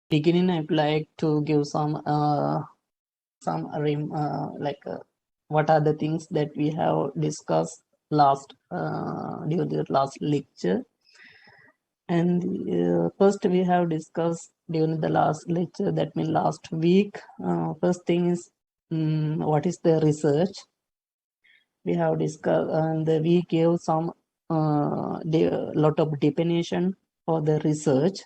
beginning, I'd like to give what are the things that we have discussed during the last lecture. And first we have discussed during the last lecture, that means last week. First thing is what is the research. We have discussed, and we gave some lot of definition for the research.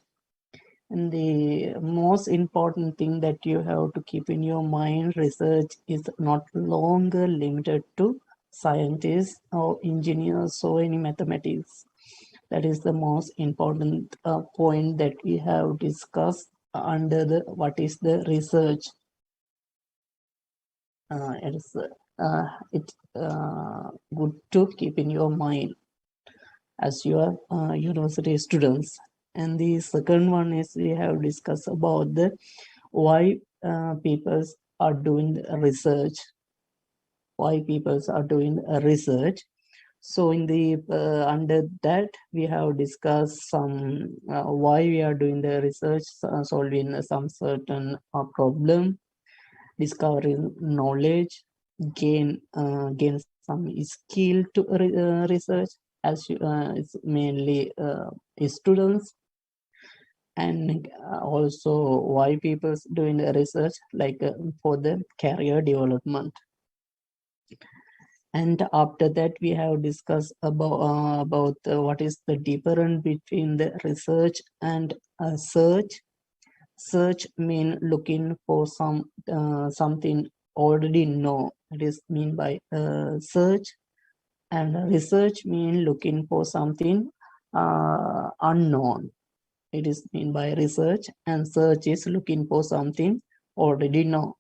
And the most important thing that you have to keep in your mind, research is not longer limited to scientists or engineers or any mathematics. That is the most important point that we have discussed under the what is the research. It's good to keep in your mind as you are university students. And the second one is we have discussed about the why people are doing research. Why people are doing research. So in the under that we have discussed some why we are doing the research, solving some certain problem, discovering knowledge, gain some skill to research, as it's mainly students, and also why people doing the research, like for the career development. And after that we have discussed about what is the difference between the research and search. Search mean looking for something already know. It is mean by search. And research mean looking for something unknown. It is mean by research. And search is looking for something already know.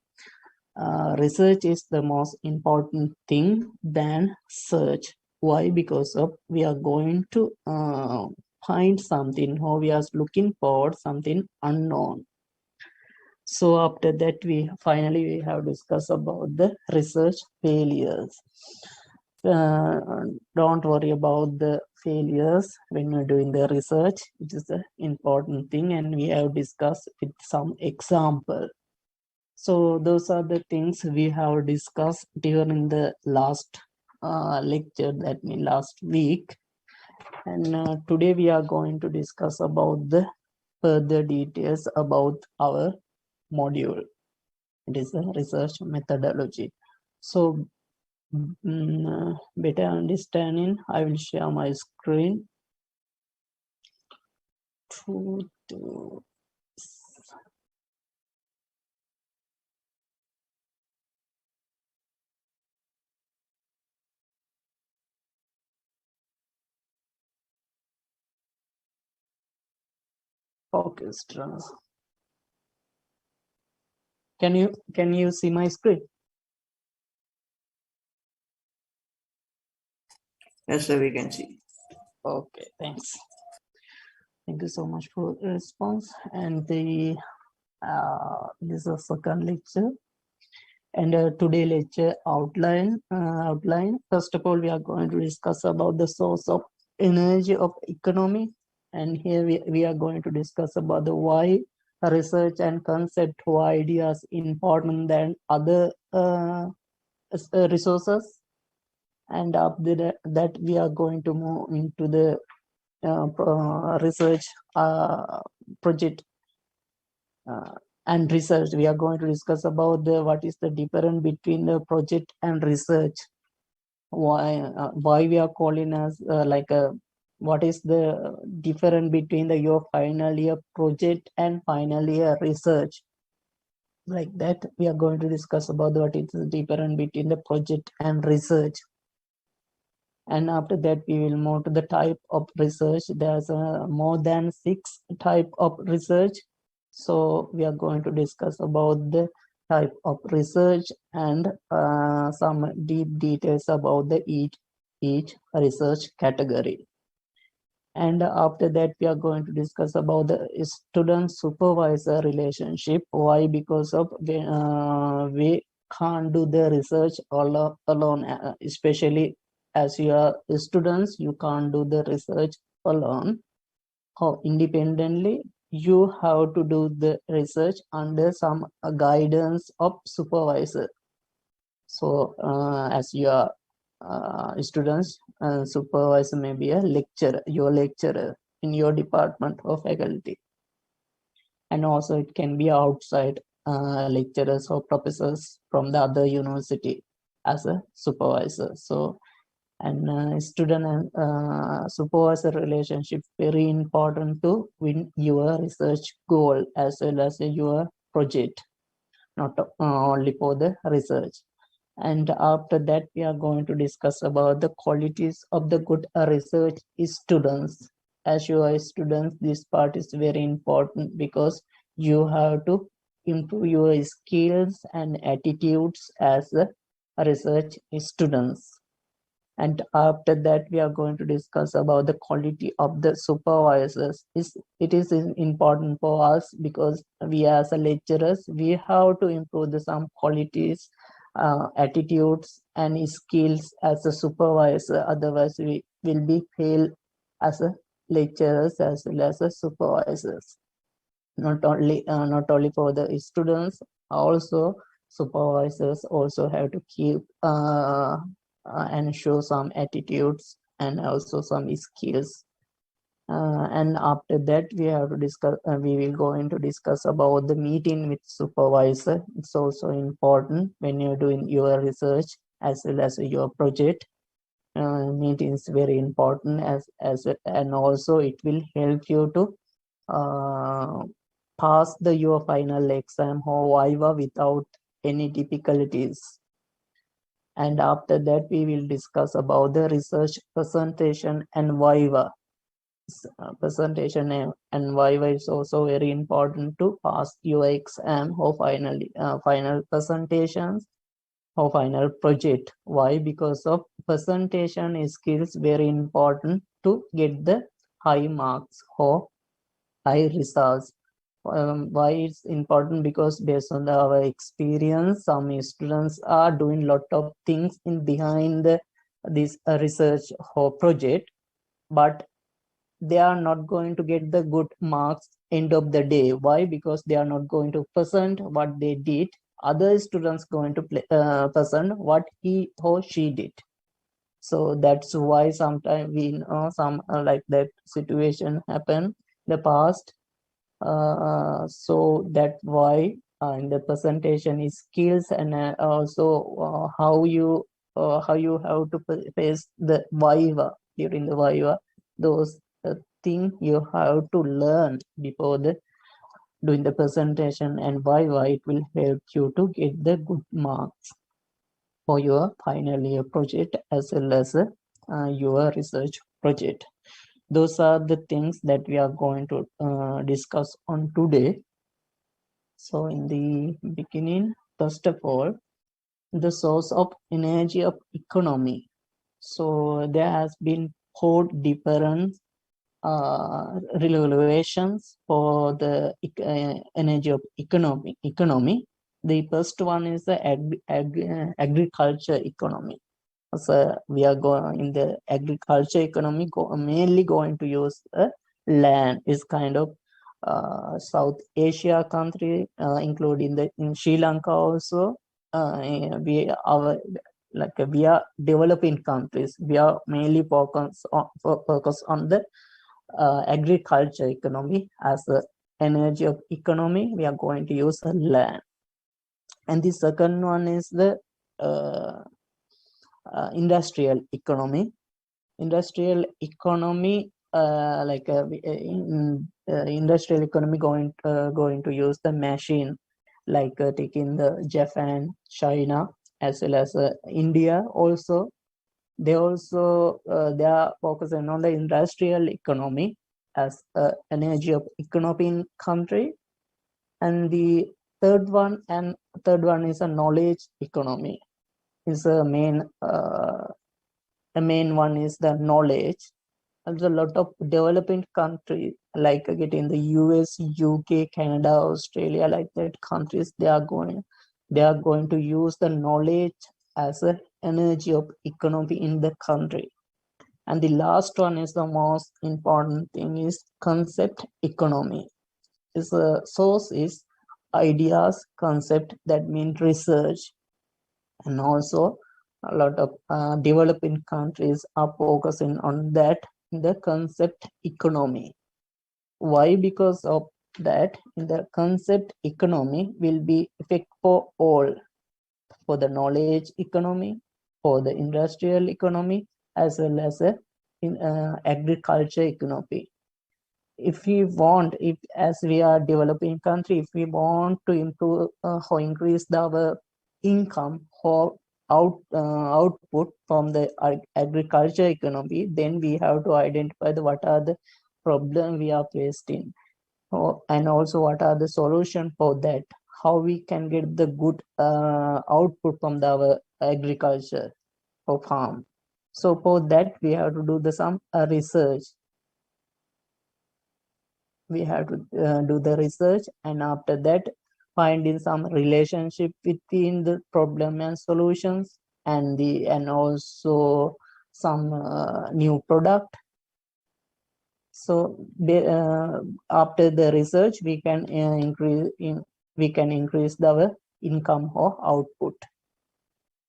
Research is the most important thing than search. Why? Because of we are going to find something, or we are looking for something unknown. So after that we have discussed about the research failures. Don't worry about the failures when you're doing the research. It is an important thing, and we have discussed with some example. So those are the things we have discussed during the last lecture, that means last week. And today we are going to discuss about the further details about our module. It is a research methodology. So better understanding, I will share my screen. Orchestra. Can you see my screen? Yes, sir, we can see. Okay, thanks. Thank you so much for the response. And the this is a second lecture. And today lecture outline. First of all, we are going to discuss about the source of energy of economy. And here we are going to discuss about the why research and conceptual ideas important than other resources. And after that we are going to move into the research project and research. We are going to discuss about what is the difference between the project and research. Why we are calling as what is the difference between your final year project and final year research. Like that, we are going to discuss about what is the difference between the project and research. And after that we will move to the type of research. There's more than 6 type of research. So we are going to discuss about the type of research and some deep details about the each research category. And after that we are going to discuss about the student supervisor relationship. Why? Because of we can't do the research alone, especially as you are students, you can't do the research alone or independently. you have to do the research under some guidance of supervisor. So as you are students, supervisor may be a lecturer, your lecturer in your department or faculty. And also it can be outside lecturers or professors from the other university as a supervisor. So, and student and supervisor relationship very important to win your research goal as well as your project, not only for the research. And after that, we are going to discuss about the qualities of the good research students. As you are students, this part is very important because you have to improve your skills and attitudes as a research students. And after that, we are going to discuss about the quality of the supervisors. It is important for us because we as a lecturers, we have to improve the some qualities, attitudes and skills as a supervisor. Otherwise, we will be fail as a lecturers as well as a supervisors. Not only for the students, also supervisors also have to keep and show some attitudes and also some skills. And after that, we have to discuss. We will go into discuss about the meeting with supervisor. It's also important when you're doing your research as well as your project. Meeting is very important and also it will help you to pass your final exam or viva without any difficulties. And after that, we will discuss about the research presentation and viva. Presentation and viva is also very important to pass your exam or final presentations or final project. Why? Because of presentation skills very important to get the high marks or high results. Why it's important? Because based on our experience, some students are doing lot of things in behind this research or project, but they are not going to get the good marks end of the day. Why? Because they are not going to present what they did. Other students going to present what he or she did. So that's why sometimes we know some like that situation happen in the past. So that's why in the presentation is skills and also how you have to face the viva during the viva. Those things you have to learn before the doing the presentation and viva. It will help you to get the good marks for your final year project as well as your research project. Those are the things that we are going to discuss on today. So in the beginning, first of all, the source of energy of economy. So there has been 4 different revelations for the energy of economy. The first one is the agriculture economy. So we are going in the agriculture economy, mainly going to use land. Is kind of South Asia country, including in Sri Lanka also. We are developing countries. We are mainly focus on the agriculture economy as the energy of economy. We are going to use land. And the second one is the industrial economy. Industrial economy, industrial economy going to use the machine, like taking the Japan, China, as well as India also. They are focusing on the industrial economy as energy of economy country. And the third one is a knowledge economy. Is a main one is the knowledge. There's a lot of developing countries like getting the US, UK, Canada, Australia, like that countries. They are going to use the knowledge as an energy of economy in the country. And the last one is the most important thing is concept economy. is a source is ideas, concept, that means research. And also a lot of developing countries are focusing on that, the concept economy. Why? Because of that, in the concept economy will be effect for all, for the knowledge economy, for the industrial economy, as well as in agriculture economy. If we want, if as we are developing country, if we want to improve or increase our income or output from the agriculture economy, then we have to identify what are the problem we are faced in, and also what are the solution for that, how we can get the good output from our agriculture or farm. So for that we have to do some research. We have to do the research, and after that finding some relationship between the problem and solutions, and also some new product. So after the research we can increase our income or output.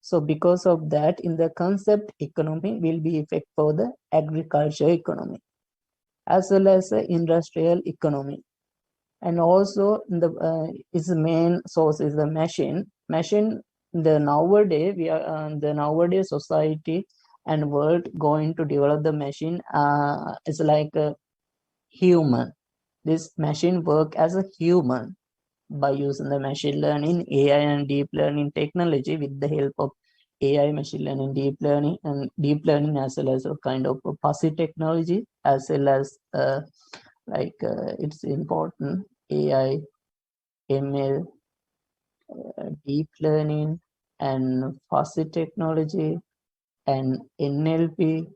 So because of that, in the concept economy will be effect for the agriculture economy as well as the industrial economy. And also its main source is the machine. The nowadays we are the nowadays society and world going to develop the machine is like a human. This machine work as a human by using the machine learning, AI and deep learning technology. With the help of AI, machine learning, deep learning as well as a kind of a fuzzy technology, as well as it's important AI, ML, deep learning, and fuzzy technology, and NLP.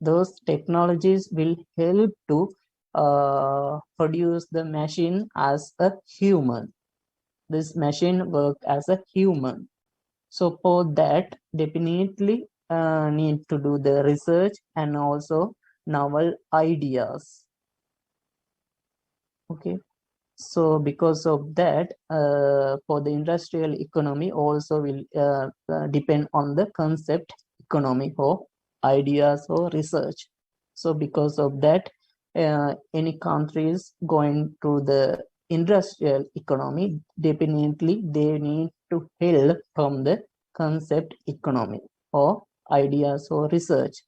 Those technologies will help to produce the machine as a human. This machine work as a human. So for that, definitely need to do the research and also novel ideas. Okay. So because of that, for the industrial economy also will depend on the concept economy for ideas or research. So because of that, any countries going to the industrial economy, definitely they need to help from the concept economy or ideas or research.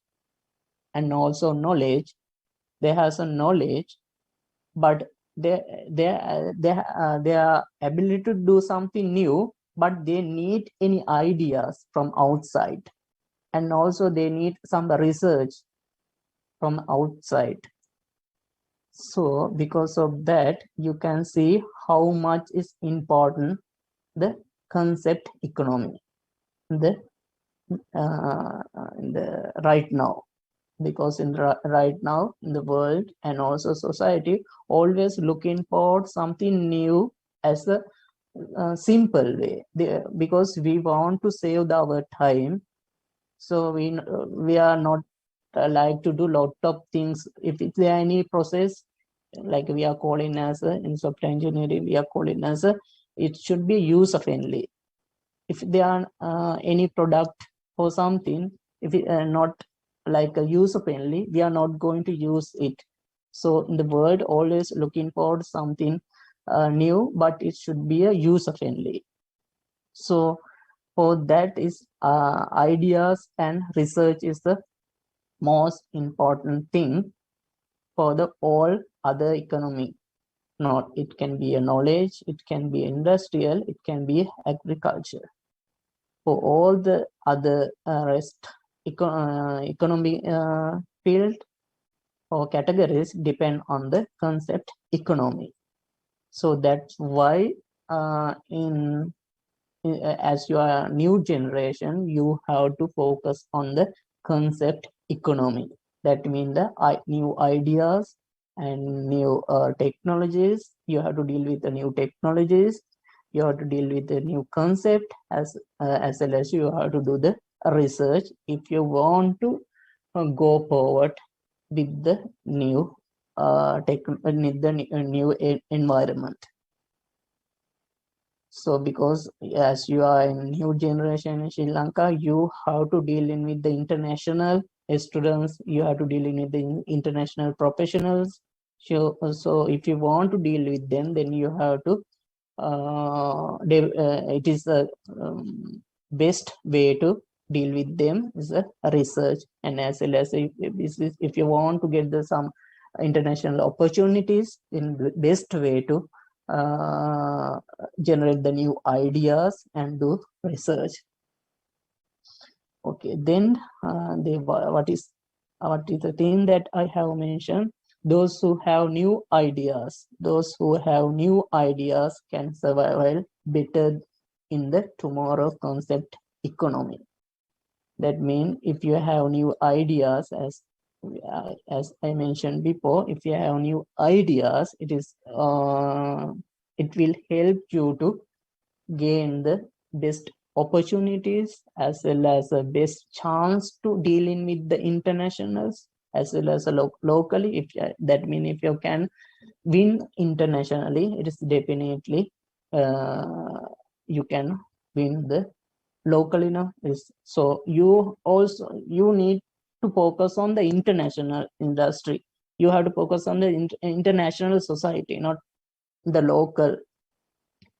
And also knowledge. They have some knowledge, but their ability to do something new, but they need any ideas from outside, and also they need some research from outside. So because of that, you can see how much is important the concept economy in the right now. Because right now in the world and also society always looking for something new as a simple way, because we want to save our time. So we are not like to do lot of things. If there any process, like we are calling as in software engineering, we are calling as it should be user friendly. If there are any product or something, if it not like a user friendly, we are not going to use it. So in the world always looking for something new, but it should be a user friendly. So for that is ideas and research is the most important thing for the all other economy. Not, it can be a knowledge, it can be industrial, it can be agriculture. For all the other rest economy field or categories depend on the concept economy. So that's why as you are new generation, you have to focus on the concept economy. That means the new ideas and new technologies. You have to deal with the new technologies. You have to deal with the new concept as well as you have to do the research if you want to go forward with the new need the new environment. So because as you are in new generation in Sri Lanka, you have to deal in with the international students, you have to deal in with the international professionals. So if you want to deal with them, then you have to it is the best way to deal with them is a research. And as well as if you want to get some international opportunities, in the best way to generate the new ideas and do research. Okay, then what is the thing that I have mentioned? Those who have new ideas, can survive better in the tomorrow concept economy. That means if you have new ideas, as I mentioned before, if you have new ideas, it will help you to gain the best opportunities as well as the best chance to deal in with the internationals as well as locally. That means if you can win internationally, it is definitely you can win the locally now. So you need to focus on the international industry. You have to focus on the international society, not the local.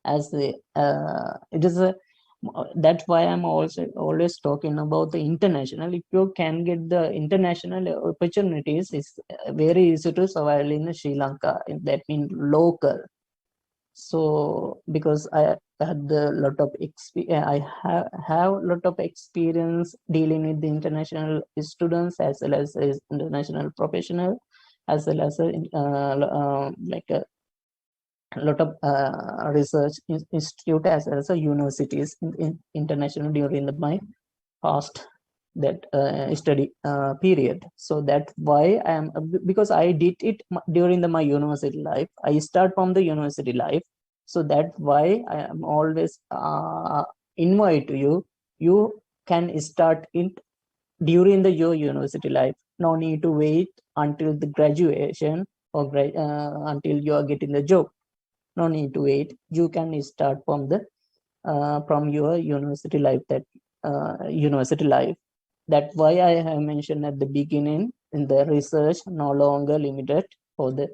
As the it is a that's why I'm also always talking about the international. If you can get the international opportunities, it's very easy to survive in Sri Lanka. That means local. So because I had a lot of I have a lot of experience dealing with the international students as well as international professional, as well as like a lot of research institute as well as universities in international during my past that study period. So that's why I am, because I did it during my university life. I start from the university life. So that's why I am always invite you can start it during your university life. No need to wait until the graduation or until you are getting the job. No need to wait. You can start from your university life. That's why I have mentioned at the beginning, in the research no longer limited for the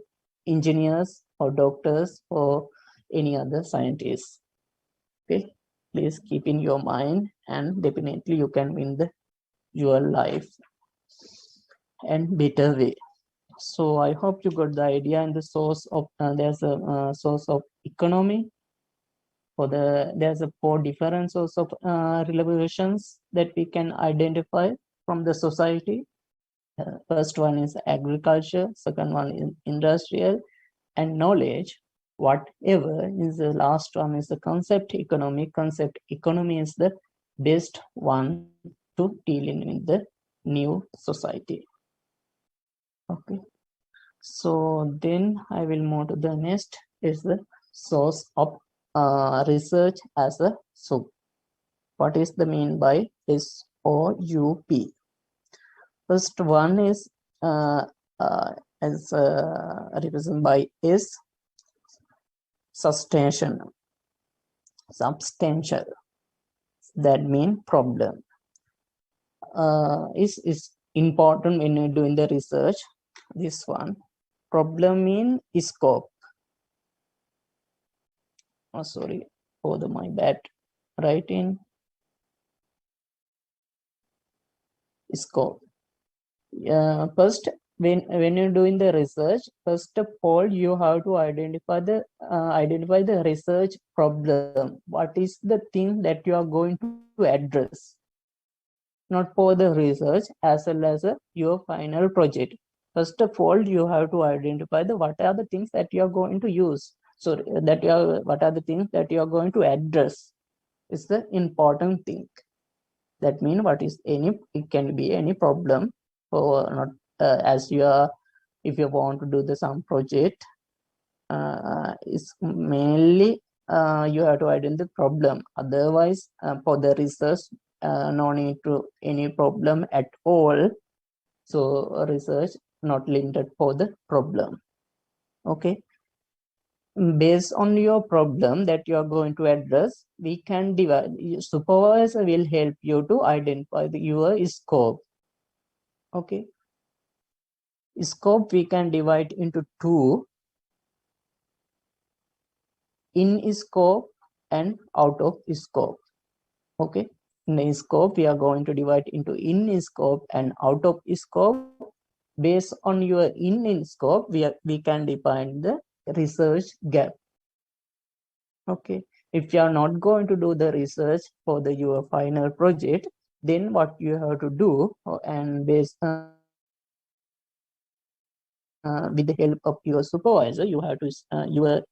engineers or doctors or any other scientists. Okay, please keep in your mind, and definitely you can win your life and better way. So I hope you got the idea. And the source of there's a source of economy. There's a 4 different source of revolutions that we can identify from the society. First one is agriculture, second one is industrial and knowledge. Whatever is the last one is the concept economy. Concept economy is the best one to deal in with the new society. Okay. So then I will move to the next is the source of research as a SOUP. What is the mean by SOUP? First one is as represented by S, substantial. That mean problem. Is important when you're doing the research. This one, problem mean scope. Oh, sorry for my bad writing. Scope. First, when you're doing the research, first of all you have to identify the research problem. What is the thing that you are going to address? Not for the research as well as your final project. First of all, you have to identify what are the things that you are going to use. So what are the things that you are going to address is the important thing. That means it can be any problem, or not as you are, if you want to do some project, it's mainly you have to identify the problem. Otherwise, for the research, no need to any problem at all. So research not limited for the problem. Okay, based on your problem that you are going to address, we can divide. Supervisor will help you to identify your scope. Okay, scope we can divide into two: in scope and out of scope. Okay, in scope we are going to divide into in scope and out of scope. Based on your in scope, we can define the research gap. Okay, if you are not going to do the research for your final project, then what you have to do, and based with the help of your supervisor, you have to your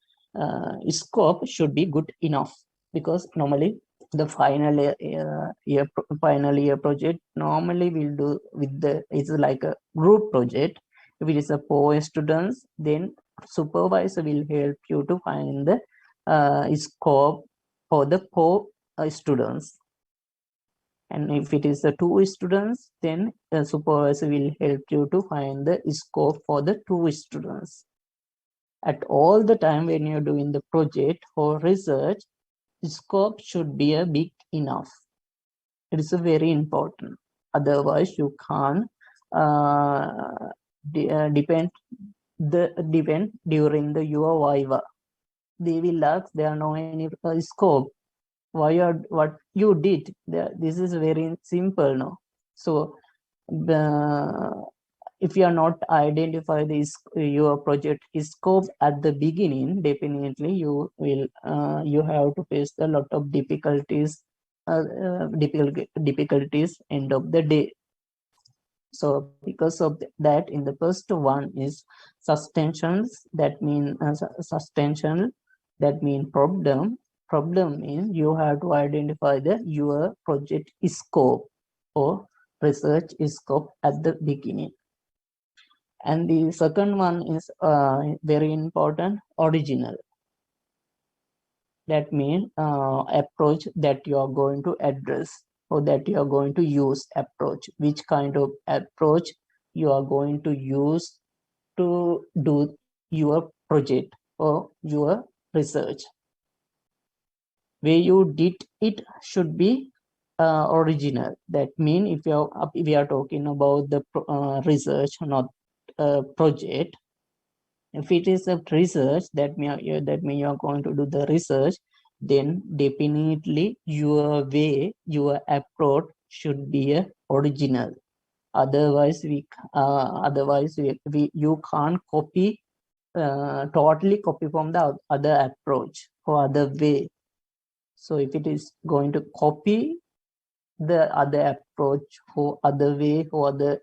scope should be good enough, because normally the final year project normally will do with it's like a group project. If it is a 4 students, then supervisor will help you to find the scope for the 4 students. And if it is the 2 students, then the supervisor will help you to find the scope for the 2 students. At all the time when you're doing the project or research, scope should be a big enough. It is a very important. Otherwise, you can't depend during your viva. They will ask, there are no any scope. What you did? This is very simple, no? So if you are not identify your project scope at the beginning, definitely you will you have to face a lot of difficulties end of the day. So because of that, in the first one is sustentions, that mean sustention, that mean problem means you have to identify your project scope or research scope at the beginning. And the second one is very important, original. That means approach that you are going to address or that you are going to use approach. Which kind of approach you are going to use to do your project or your research. Where you did it should be original. That means if we are talking about the research, not project. If it is a research, that means you are going to do the research, then definitely your way, your approach should be original. Otherwise, you can't copy totally copy from the other approach or other way. So if it is going to copy the other approach or other way or other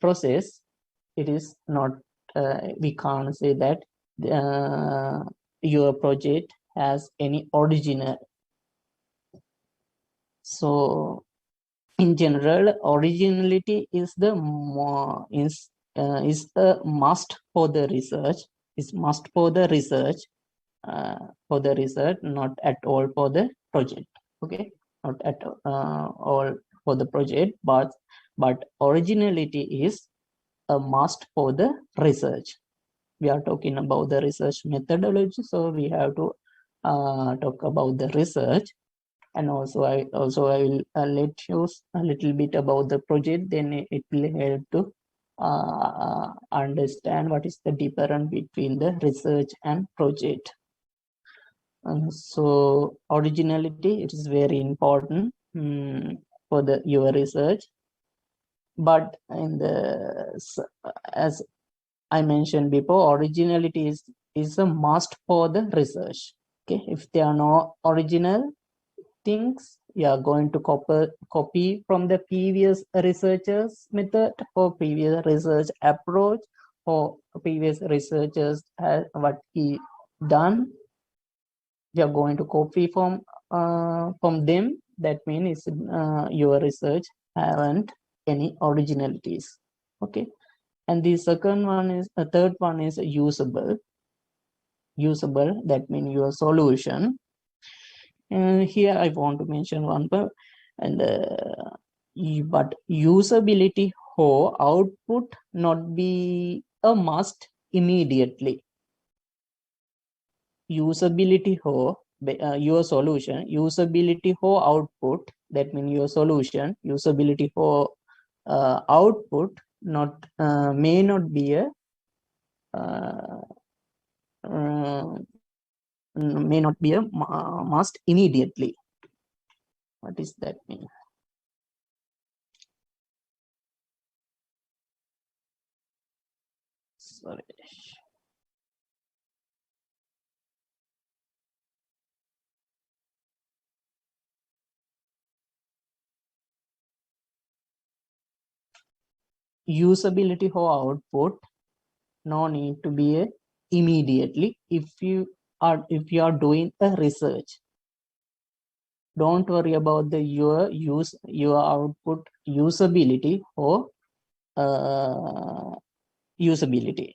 process, it is not, we can't say that your project has any original. So in general, originality is a must for the research. Is must for the research, not at all for the project. Okay, not at all for the project, but originality is a must for the research. We are talking about the research methodology, so we have to talk about the research. And also I will let you a little bit about the project, then it will help to understand what is the difference between the research and project. So originality, it is very important for your research. But as I mentioned before, originality is a must for the research. Okay, if there are no original things, you are going to copy from the previous researchers method or previous research approach or previous researchers what he done. You are going to copy from them. That means your research haven't any originalities. Okay, and the third one is usable. That means your solution. And here I want to mention one part, and but usability how output not be a must immediately. Usability how your solution, usability how output, that means your solution, usability how output not may not be a may not be a must immediately. What does that mean? Sorry. Usability for output no need to be a immediately. If you are doing a research, don't worry about the your output usability or usability.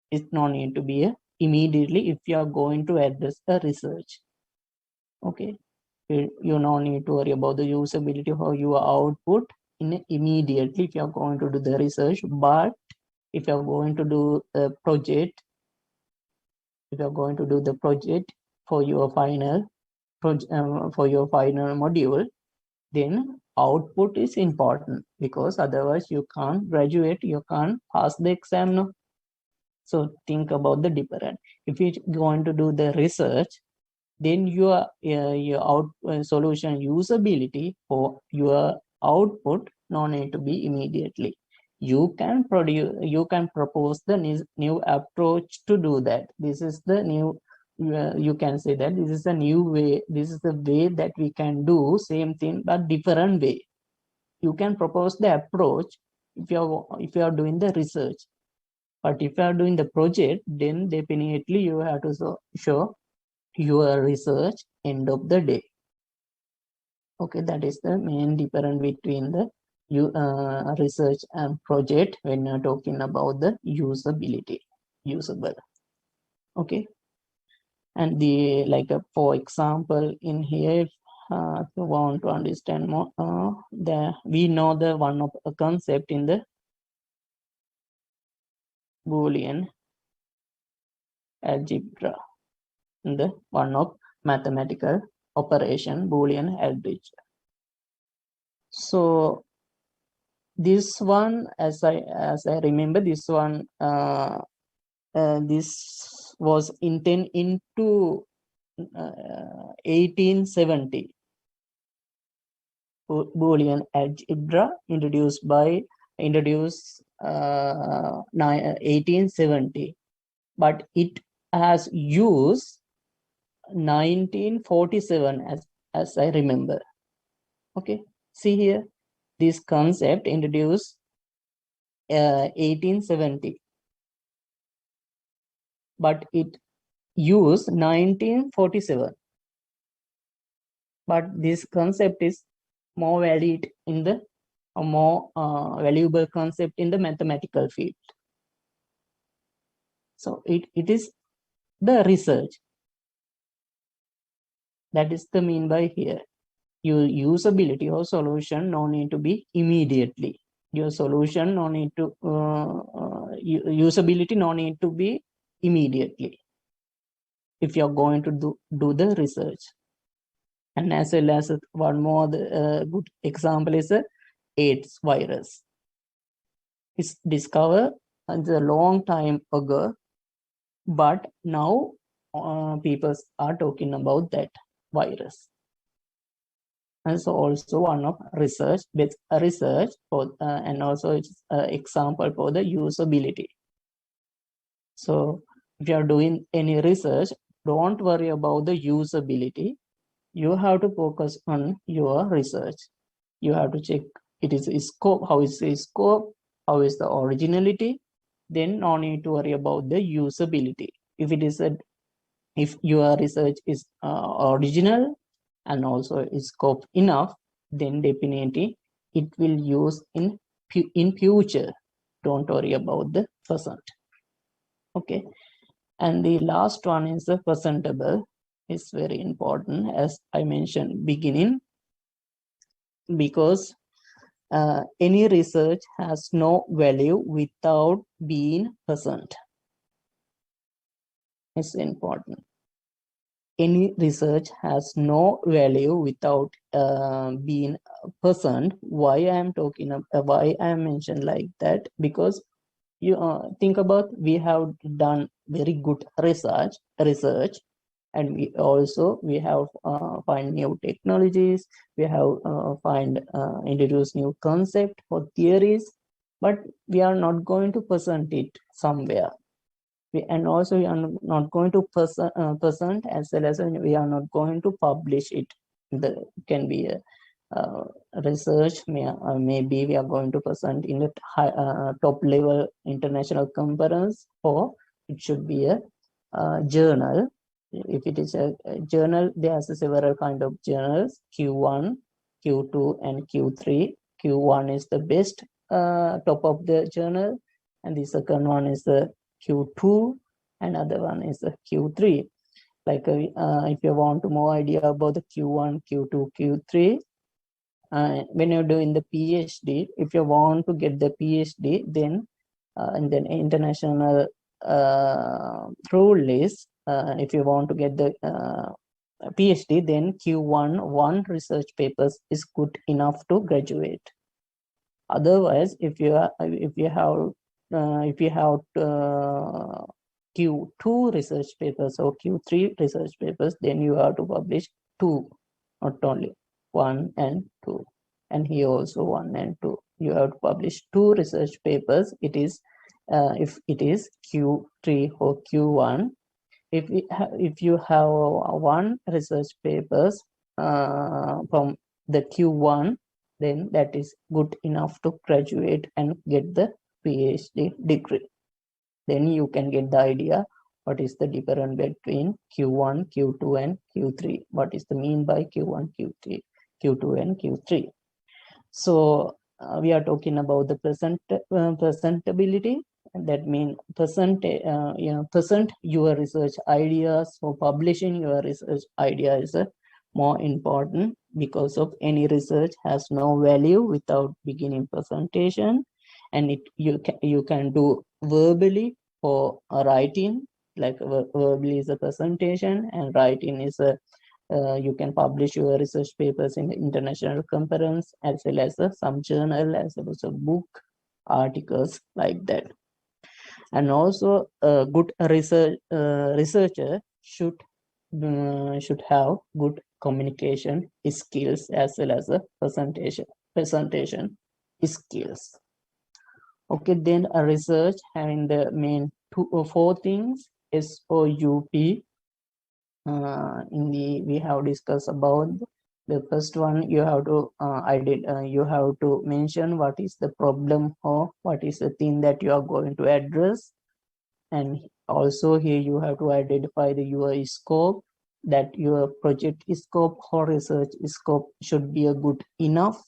It no need to be a immediately if you are going to address a research. Okay, you no need to worry about the usability of your output in immediately if you are going to do the research. But if you are going to do a project, if you are going to do the project for your final module, then output is important, because otherwise you can't graduate, you can't pass the exam. No? So think about the difference. If you're going to do the research, then your solution usability for your output no need to be immediately. You can propose the new approach to do that. This is the new, you can say that this is a new way, this is the way that we can do same thing but different way. You can propose the approach if you are doing the research. But if you are doing the project, then definitely you have to show your research end of the day. Okay, that is the main difference between the research and project when you're talking about the usability, usable. Okay, and the for example in here, if you want to understand more, we know the one of a concept in the Boolean algebra, in the one of mathematical operation Boolean algebra. So this one, as I remember, this one this was intended into 1870. Boolean algebra introduced 1870, but it has used 1947 as I remember. Okay, see here, this concept introduced 1870, but it used 1947. But this concept is more valid in the more valuable concept in the mathematical field. So it is the research. That is the mean by here. Your usability or solution no need to be immediately. Your solution no need to usability no need to be immediately if you're going to do the research. And as well as one more good example is a AIDS virus. It's discovered a long time ago, but now people are talking about that virus. And so also one of research for and also it's an example for the usability. So if you are doing any research, don't worry about the usability. You have to focus on your research. You have to check it is a scope, how is the scope, how is the originality. Then no need to worry about the usability. If it is if your research is original and also is scope enough, then definitely it will use in future. Don't worry about the present. Okay, and the last one is the presentable. Is very important, as I mentioned beginning, because any research has no value without being present. It's important. Any research has no value without being present. Why I am talking about, why I am mentioned like that? Because you think about, we have done very good research, and we have find new technologies, we have introduce new concept or theories, but we are not going to present it somewhere. And also we are not going to present, as well as we are not going to publish it. The can be a research, maybe we are going to present in a top level international conference, or it should be a journal. If it is a journal, there are several kind of journals: Q1, Q2, and Q3. Q1 is the best top of the journal, and the second one is the Q2, another one is the Q3. Like if you want more idea about the Q1, Q2, Q3, when you're doing the PhD, if you want to get the PhD, then and then international rule is, if you want to get the PhD, then Q1 research papers is good enough to graduate. Otherwise, if you have Q2 research papers or Q3 research papers, then you have to publish 2, not only 1 and 2. And here also 1 and 2. You have to publish 2 research papers. It is if it is Q3 or Q1. If you have 1 research papers from the Q1, then that is good enough to graduate and get the PhD degree. Then you can get the idea what is the difference between Q1, Q2, and Q3. What is the mean by Q1, Q3, Q2, and Q3? So we are talking about the presentability. That means present your research ideas. So publishing your research idea is more important, because of any research has no value without beginning presentation. And you can do verbally or writing. Like verbally is a presentation, and writing is a you can publish your research papers in the international conference, as well as some journal, as well as a book, articles, like that. And also a good researcher should have good communication skills, as well as a presentation skills. Okay, then a research having the main 2 or 4 things: SOUP. We have discussed about the first one. You have to you have to mention what is the problem or what is the thing that you are going to address. And also here you have to identify your scope, that your project scope or research scope should be a good enough.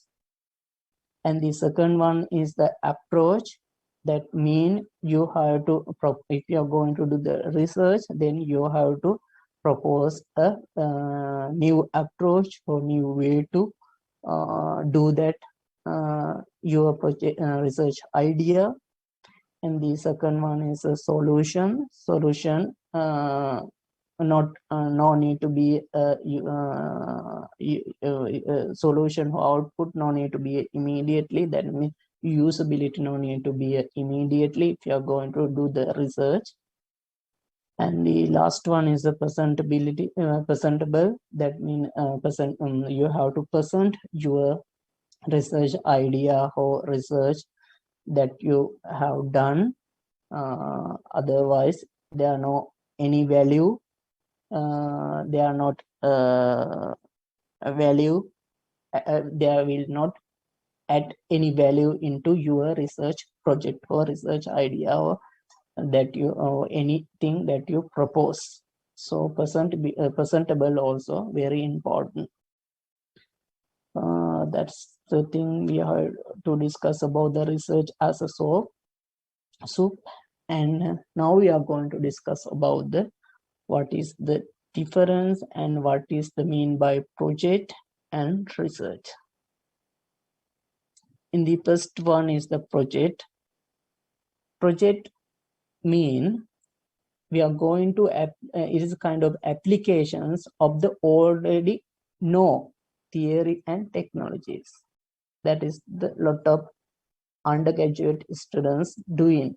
And the second one is the approach. That means you have to, if you are going to do the research, then you have to propose a new approach or new way to do that your project research idea. And the second one is a solution. No need to be solution output, no need to be immediately. That means usability, no need to be immediately if you are going to do the research. And the last one is the presentability, presentable. That means you have to present your research idea or research that you have done. Otherwise, there are no any value. They are not a value. There will not add any value into your research project or research idea, or that you or anything that you propose. So presentable also very important. That's the thing we have to discuss about the research as a soup. And now we are going to discuss about the what is the difference and what is the mean by project and research. in the first one is the project. Project mean we are going to it is a kind of applications of the already know theory and technologies. That is the lot of undergraduate students doing,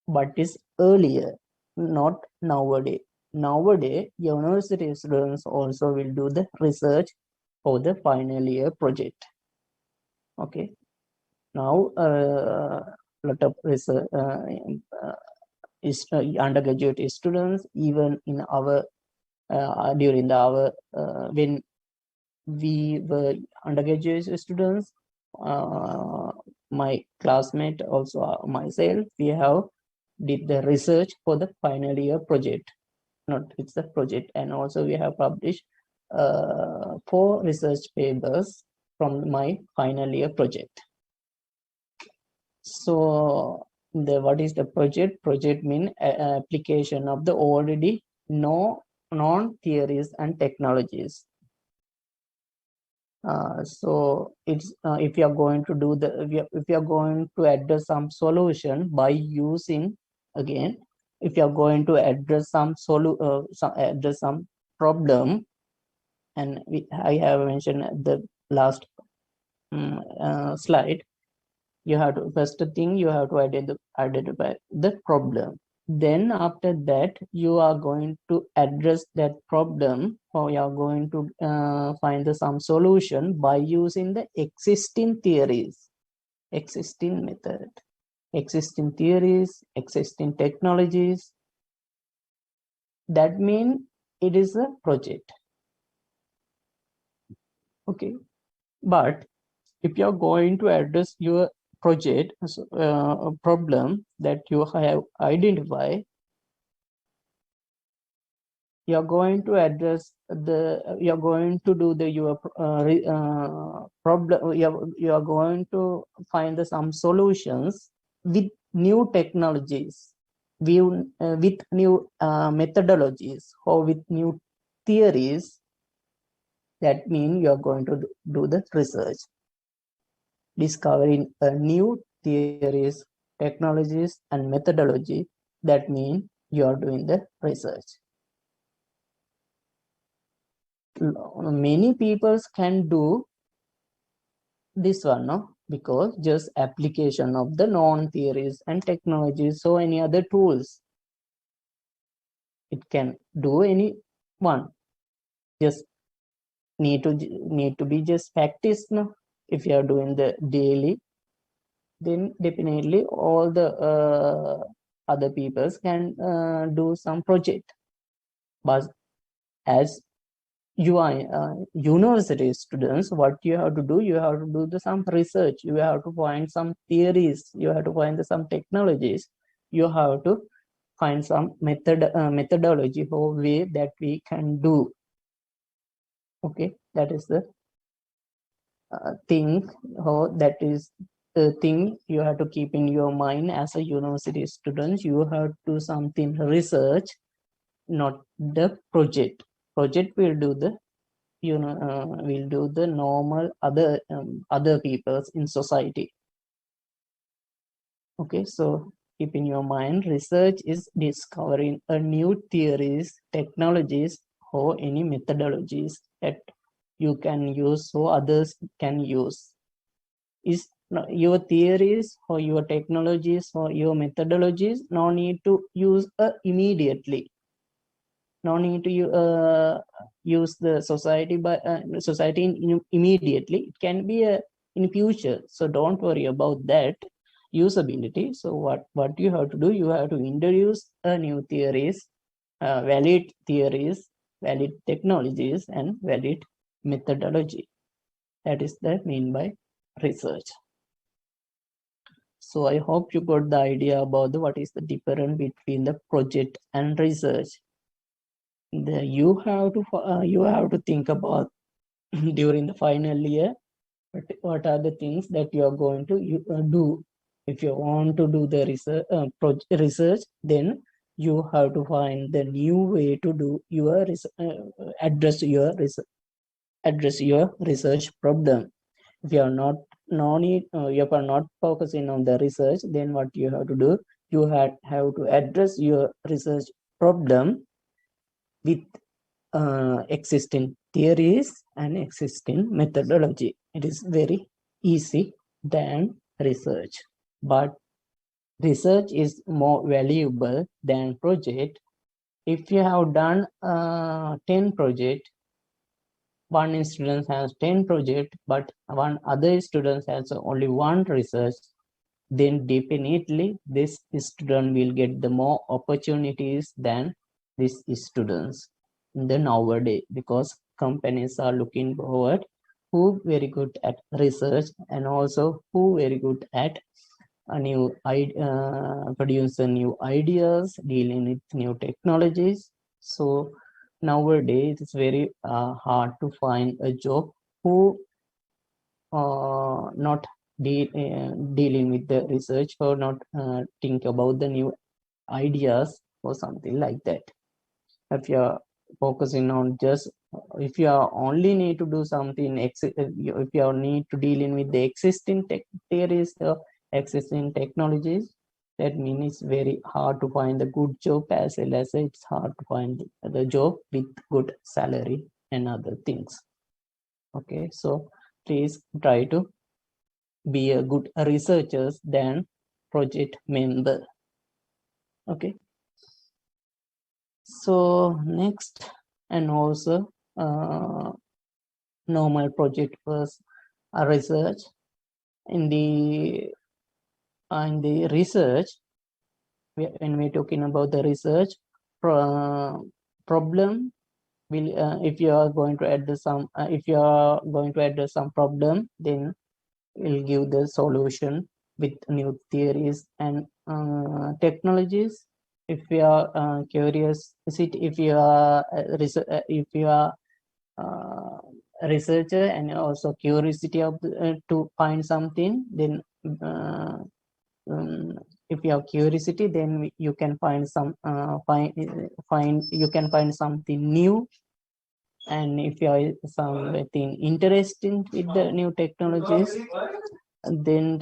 but is earlier, not nowadays. Nowadays, university students also will do the research for the final year project. Okay, now lot of research is undergraduate students, even in our during our when we were undergraduate students, my classmate also myself, we have did the research for the final year project. Not it's the project, and also we have published 4 research papers from my final year project. So what is the project? Project mean application of the already known theories and technologies. So it's if you are going to do the if you are going to address some solution by using, again, if you are going to address some problem, and I have mentioned at the last slide, you have to first thing you have to identify the problem. Then after that you are going to address that problem, or you are going to find some solution by using the existing theories, existing method, existing theories, existing technologies. That means it is a project. Okay, but if you are going to address your project problem that you have identified, you are going to address you are going to do your problem, you are going to find some solutions with new technologies, with new methodologies, or with new theories. That means you are going to do the research, discovering new theories, technologies, and methodology. That means you are doing the research. Many people can do this one, no? Because just application of the known theories and technologies, so any other tools, it can do any one. Just need to be just practice, no? If you are doing the daily, then definitely all the other peoples can do some project. But as you are university students, what you have to do, you have to do some research, you have to find some theories, you have to find some technologies, you have to find some methodology or way that we can do. Okay, that is the thing, or that is the thing you have to keep in your mind as a university student. You have to do something research, not the project. Project will do the will do the normal other peoples in society. Okay, so keep in your mind, research is discovering a new theories, technologies, or any methodologies that you can use so others can use. Is your theories or your technologies or your methodologies no need to use immediately, no need to use the society by society immediately. It can be in future, so don't worry about that usability. So what you have to do, you have to introduce new theories, valid theories, valid technologies, and valid methodology. That is the mean by research. So I hope you got the idea about what is the difference between the project and research. You have to think about during the final year, what are the things that you are going to do. If you want to do the research, then you have to find the new way to do your address your research problem. If you are not no need, you are not focusing on the research, then what you have to do, you have to address your research problem with existing theories and existing methodology. It is very easy than research, but research is more valuable than project. If you have done 10 projects, one student has 10 projects, but one other student has only one research, then definitely this student will get the more opportunities than these students in the nowadays, because companies are looking forward who very good at research and also who very good at a new producing new ideas, dealing with new technologies. So nowadays it's very hard to find a job who not dealing with the research or not think about the new ideas or something like that. If you're focusing on just, if you are only need to do something, if you need to dealing with the existing theories, the existing technologies, that means it's very hard to find a good job, as well as it's hard to find the job with good salary and other things. Okay, so please try to be a good researchers than project member. Okay, so next, and also normal project was a research. In the research, when we're talking about the research problem, will if you are going to address some problem, then will give the solution with new theories and technologies. If you are curious, if you are a researcher and also curiosity of to find something, then if you have curiosity, then you can find you can find something new. And if you are something interesting with the new technologies, then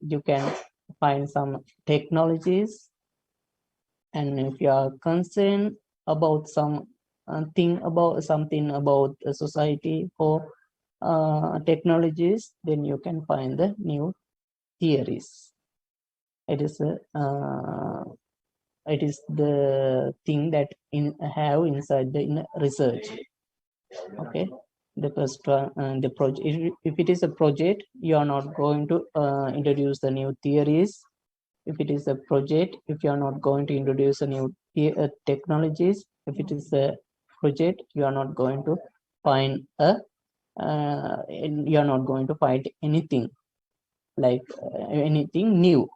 you can find some technologies. And if you are concerned about something about the society or technologies, then you can find the new theories. It is the thing that have inside the research. Okay, the first the project, if it is a project, you are not going to introduce the new theories. If it is a project, if you are not going to introduce a new technologies, if it is a project, you are not going to find a you are not going to find anything like anything new.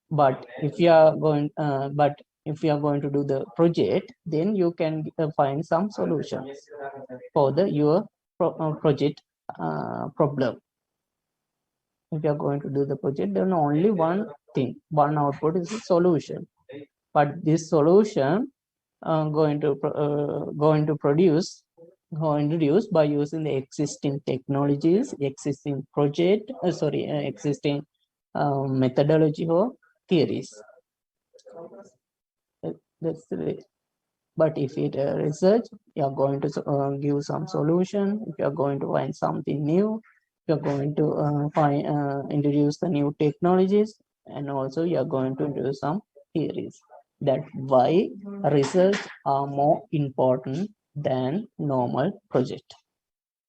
But if you are going to do the project, then you can find some solutions for the your project problem. If you are going to do the project, then only one output is a solution. But this solution going to introduce by using the existing technologies, existing project, existing methodology or theories. That's the way. But if it research, you are going to give some solution. If you are going to find something new, you are going to introduce the new technologies, and also you are going to introduce some theories. That's why research are more important than normal project.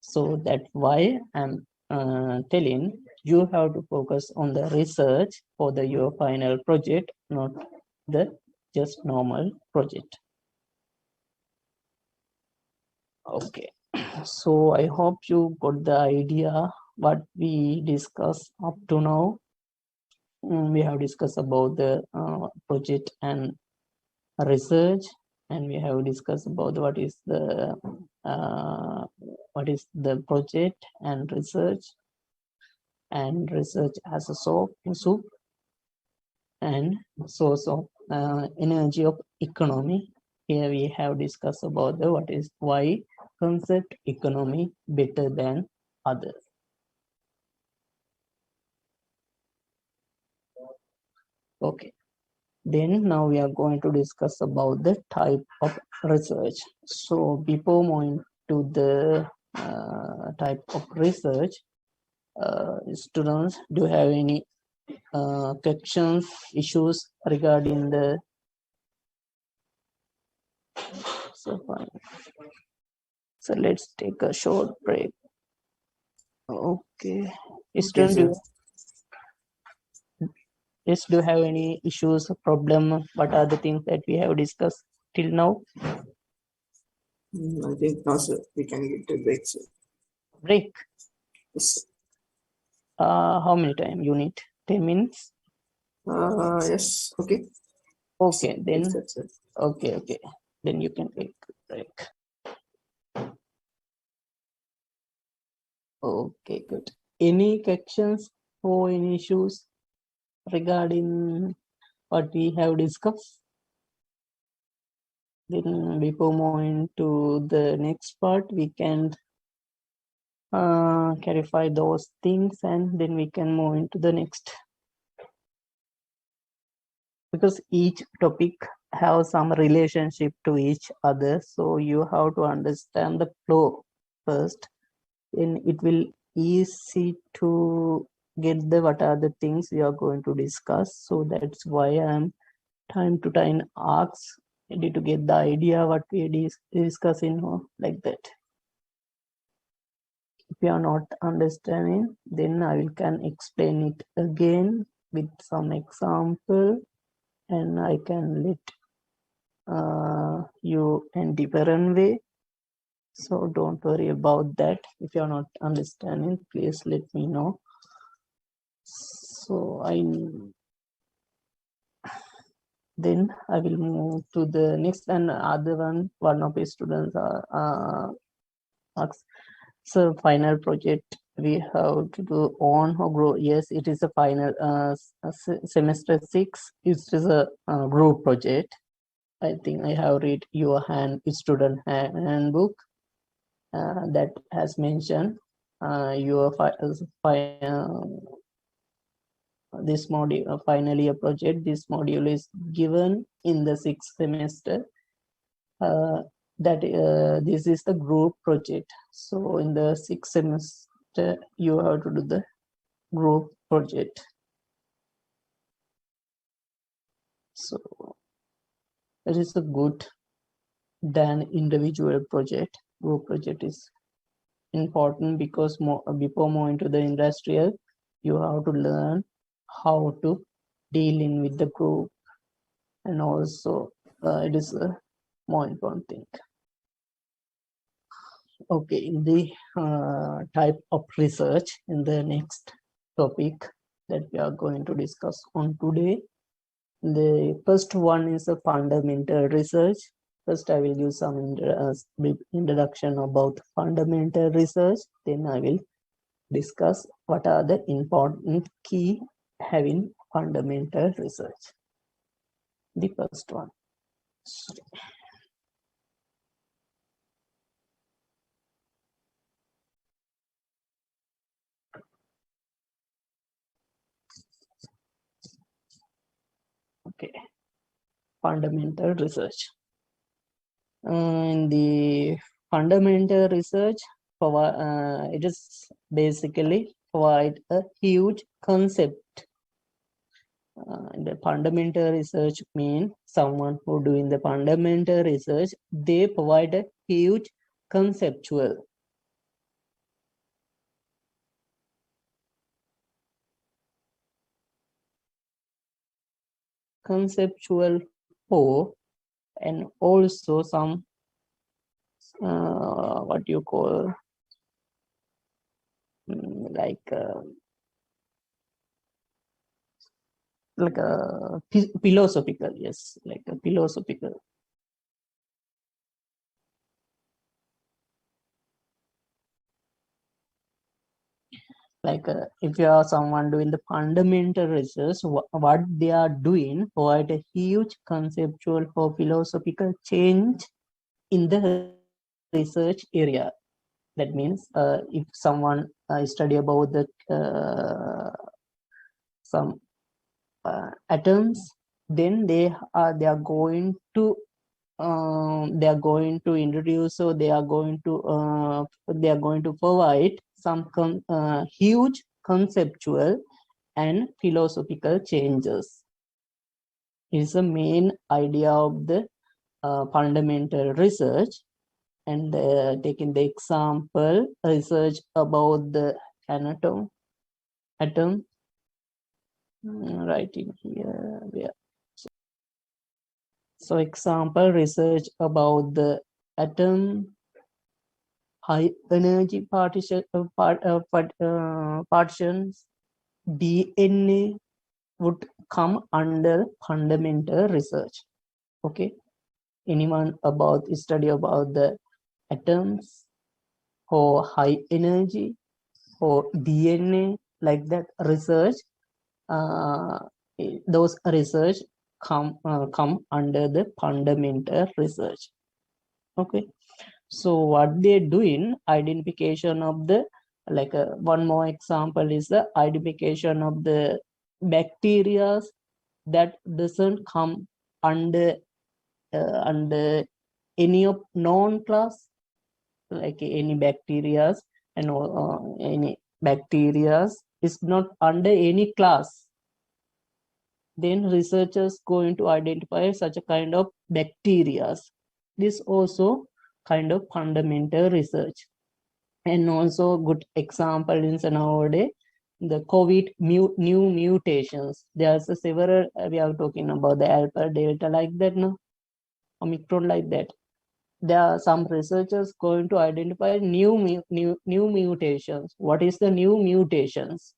So that's why I'm telling you have to focus on the research for your final project, not the just normal project. Okay, so I hope you got the idea what we discussed up to now. We have discussed about the project and research, and we have discussed about what is the project and research as a soup and source of energy of economy. Here we have discussed about why concept economy better than others. Okay. Then now we are going to discuss about the type of research. So before moving to the type of research, students, do you have any questions, issues regarding the so fine. So let's take a short break. Okay. Okay, Student, sir. do you have any issues, problem? What are the things that we have discussed till now? I think now, sir, we can get a break, sir. Break. Yes. How many time you need? 10 minutes? Yes. Okay. Okay, then Yes, sir. okay. Then you can take a break. Okay, good. Any questions or any issues regarding what we have discussed? Then before moving to the next part, we can clarify those things and then we can move into the next. Because each topic has some relationship to each other, so you have to understand the flow first, and it will easy to get the what are the things we are going to discuss. So that's why I'm time to time ask ready to get the idea what we discussing like that. If you are not understanding, then I will can explain it again with some example, and I can let you in different way. So don't worry about that. If you are not understanding, please let me know. So then I will move to the next, and other one of the students asks, so final project we have to do on or grow. Yes, it is a final semester 6. It is a group project. I think I have read your student handbook that has mentioned your this module final year project. This module is given in the 6th semester. That this is the group project. So in the 6th semester, you have to do the group project. So it is a good than individual project. Group project is important because before moving to the industrial, you have to learn how to deal in with the group, and also it is a more important thing. Okay, in the type of research, in the next topic that we are going to discuss on today, the first one is a fundamental research. First, I will give some brief introduction about fundamental research. Then I will discuss what are the important key having fundamental research. The first one. Okay, fundamental research. In the fundamental research, it is basically provide a huge concept. The fundamental research means someone who doing the fundamental research, they provide a huge conceptual for, and also some what you call like a philosophical, yes, like a philosophical. Like if you are someone doing the fundamental research, what they are doing provide a huge conceptual or philosophical change in the research area. That means if someone study about the some atoms, then they are going to introduce, or they are going to provide some huge conceptual and philosophical changes. Is the main idea of the fundamental research. And taking the example, research about the atom, right in here. Yeah. So example, research about the atom, high energy partitions, DNA would come under fundamental research. Okay, anyone about study about the atoms or high energy or DNA, like that research, those research come under the fundamental research. Okay, so what they're doing, identification of the, like one more example is the identification of the bacteria that doesn't come under any of known class, like any bacteria, and any bacteria is not under any class. Then researchers going to identify such a kind of bacteria. This also kind of fundamental research. And also good example is nowadays the COVID new mutations. There's a several, we are talking about the alpha, delta, like that, no, omicron, like that. There are some researchers going to identify new mutations. What is the new mutations?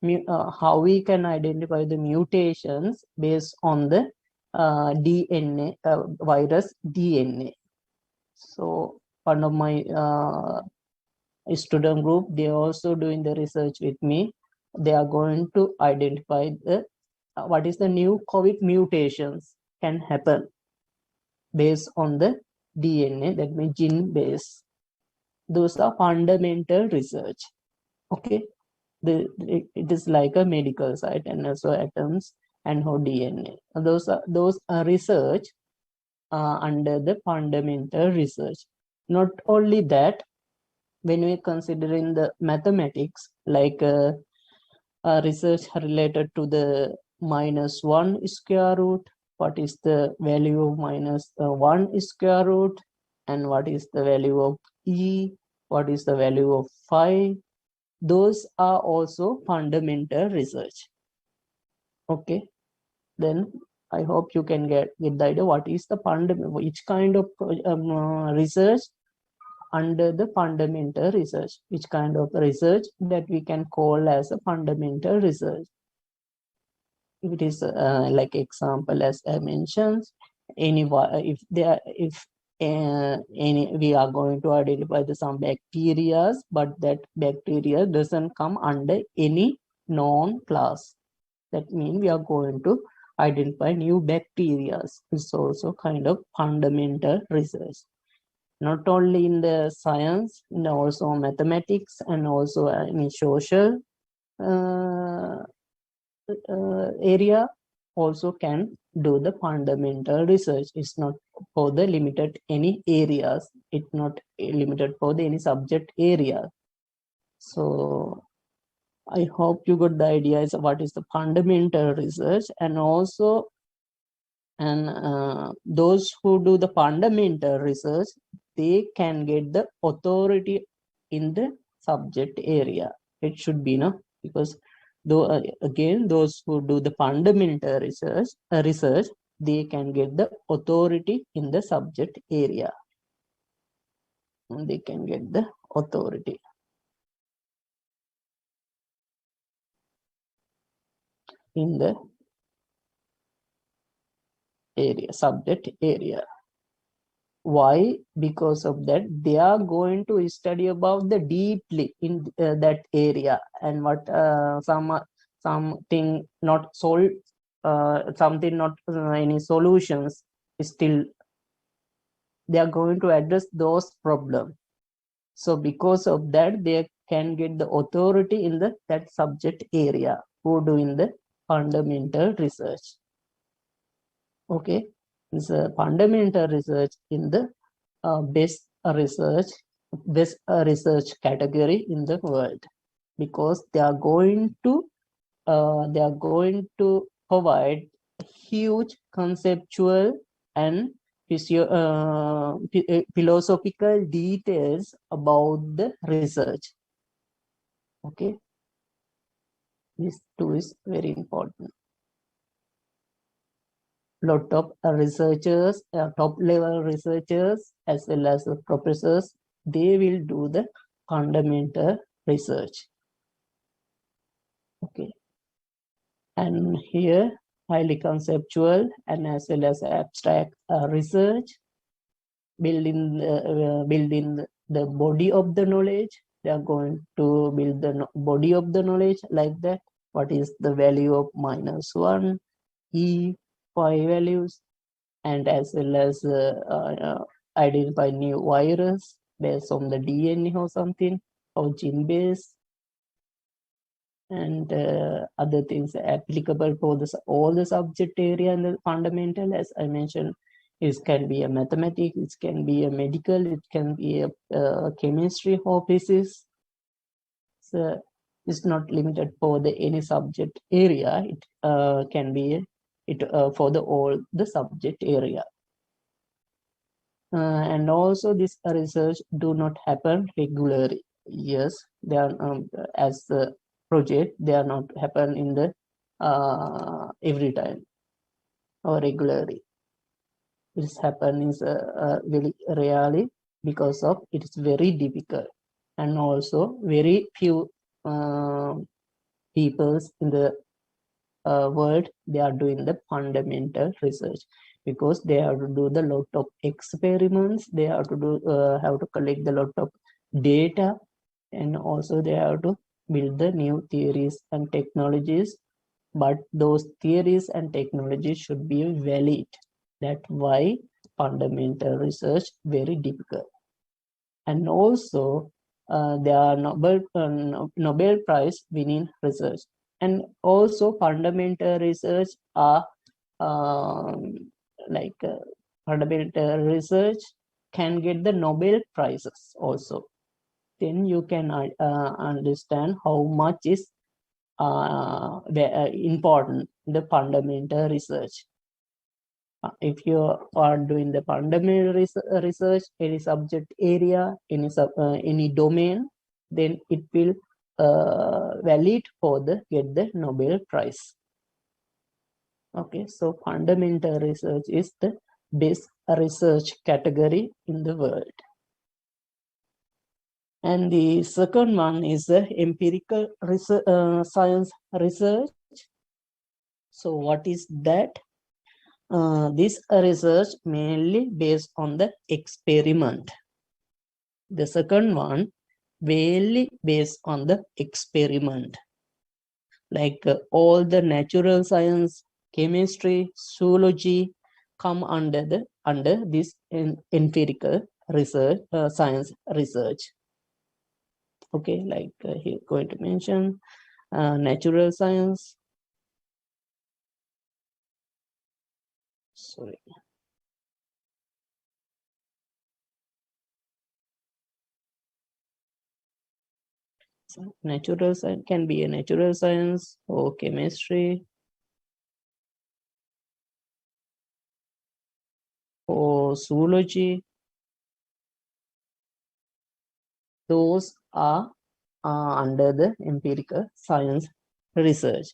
How we can identify the mutations based on the DNA, virus DNA. So one of my student group, they are also doing the research with me. They are going to identify the what is the new COVID mutations can happen based on the DNA, that means gene base. Those are fundamental research. Okay, it is like a medical site, and also atoms and how DNA. Those are research under the fundamental research. Not only that, when we considering the mathematics, like research related to the -1 square root, what is the value of -1 square root, and what is the value of e, what is the value of phi. Those are also fundamental research. Okay, then I hope you can get the idea what is the fundamental, which kind of research under the fundamental research, which kind of research that we can call as a fundamental research. It is like example, as I mentioned, any we are going to identify some bacteria, but that bacteria doesn't come under any known class. That means we are going to identify new bacteria. It's also kind of fundamental research. Not only in the science, also mathematics, and also in social area also can do the fundamental research. It's not for the limited any areas. It's not limited for the any subject area. So I hope you got the idea is what is the fundamental research. And also, those who do the fundamental research, they can get the authority in the subject area. It should be, no, because though again, those who do the fundamental research, they can get the authority in the subject area. They can get the authority in the area, subject area. Why? Because of that, they are going to study about the deeply in that area, and what something not solved, something not any solutions, still they are going to address those problems. So because of that, they can get the authority in that subject area who doing the fundamental research. Okay, this fundamental research in the best research category in the world, because they are going to provide huge conceptual and philosophical details about the research. Okay, this too is very important. Lot of researchers, top level researchers, as well as the professors, they will do the fundamental research. Okay, and here highly conceptual and as well as abstract research, building the body of the knowledge. They are going to build the body of the knowledge like that. What is the value of -1, E, phi values, and as well as identify new virus based on the DNA or something, or gene base, and other things applicable for all the subject area and the fundamental, as I mentioned. It can be a mathematics, it can be a medical, it can be a chemistry or physics. So it's not limited for the any subject area. It can be for the all the subject area. And also this research do not happen regularly. Yes, they are as the project, they are not happen in the every time or regularly. This happens very rarely, because of it is very difficult, and also very few peoples in the world, they are doing the fundamental research, because they have to do the lot of experiments, they have to do have to collect the lot of data, and also they have to build the new theories and technologies. But those theories and technologies should be valid. That's why fundamental research very difficult. And also there are Nobel Prize winning research, and also fundamental research are fundamental research can get the Nobel Prizes also. Then you can understand how much is important the fundamental research. If you are doing the fundamental research, any subject area, any domain, then it will valid for the get the Nobel Prize. Okay, so fundamental research is the best research category in the world. And the second one is the empirical science research. So what is that? This research mainly based on the experiment. The second one mainly based on the experiment. Like all the natural science, chemistry, zoology come under this empirical research, science research. Okay, like here going to mention natural science. Sorry. So natural science can be a natural science or chemistry or zoology. Those are under the empirical science research,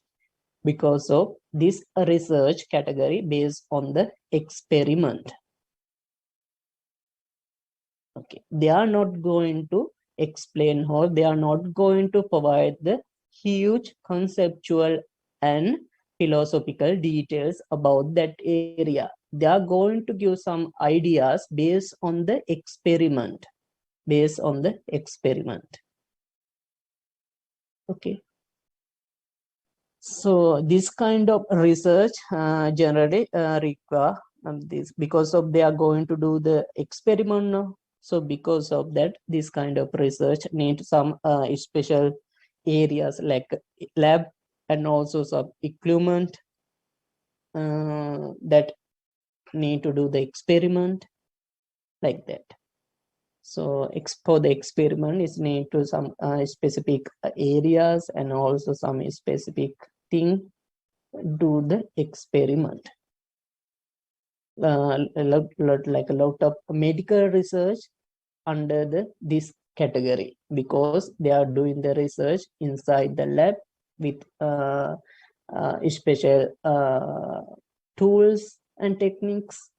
because of this research category based on the experiment. Okay, they are not going to explain, or they are not going to provide the huge conceptual and philosophical details about that area. They are going to give some ideas based on the experiment. Okay, so this kind of research generally require this, because of they are going to do the experiment now. So because of that, this kind of research need some special areas like lab and also some equipment that need to do the experiment, like that. So for the experiment is need to some specific areas and also some specific thing do the experiment. Like a lot of medical research under this category, because they are doing the research inside the lab with special tools and techniques.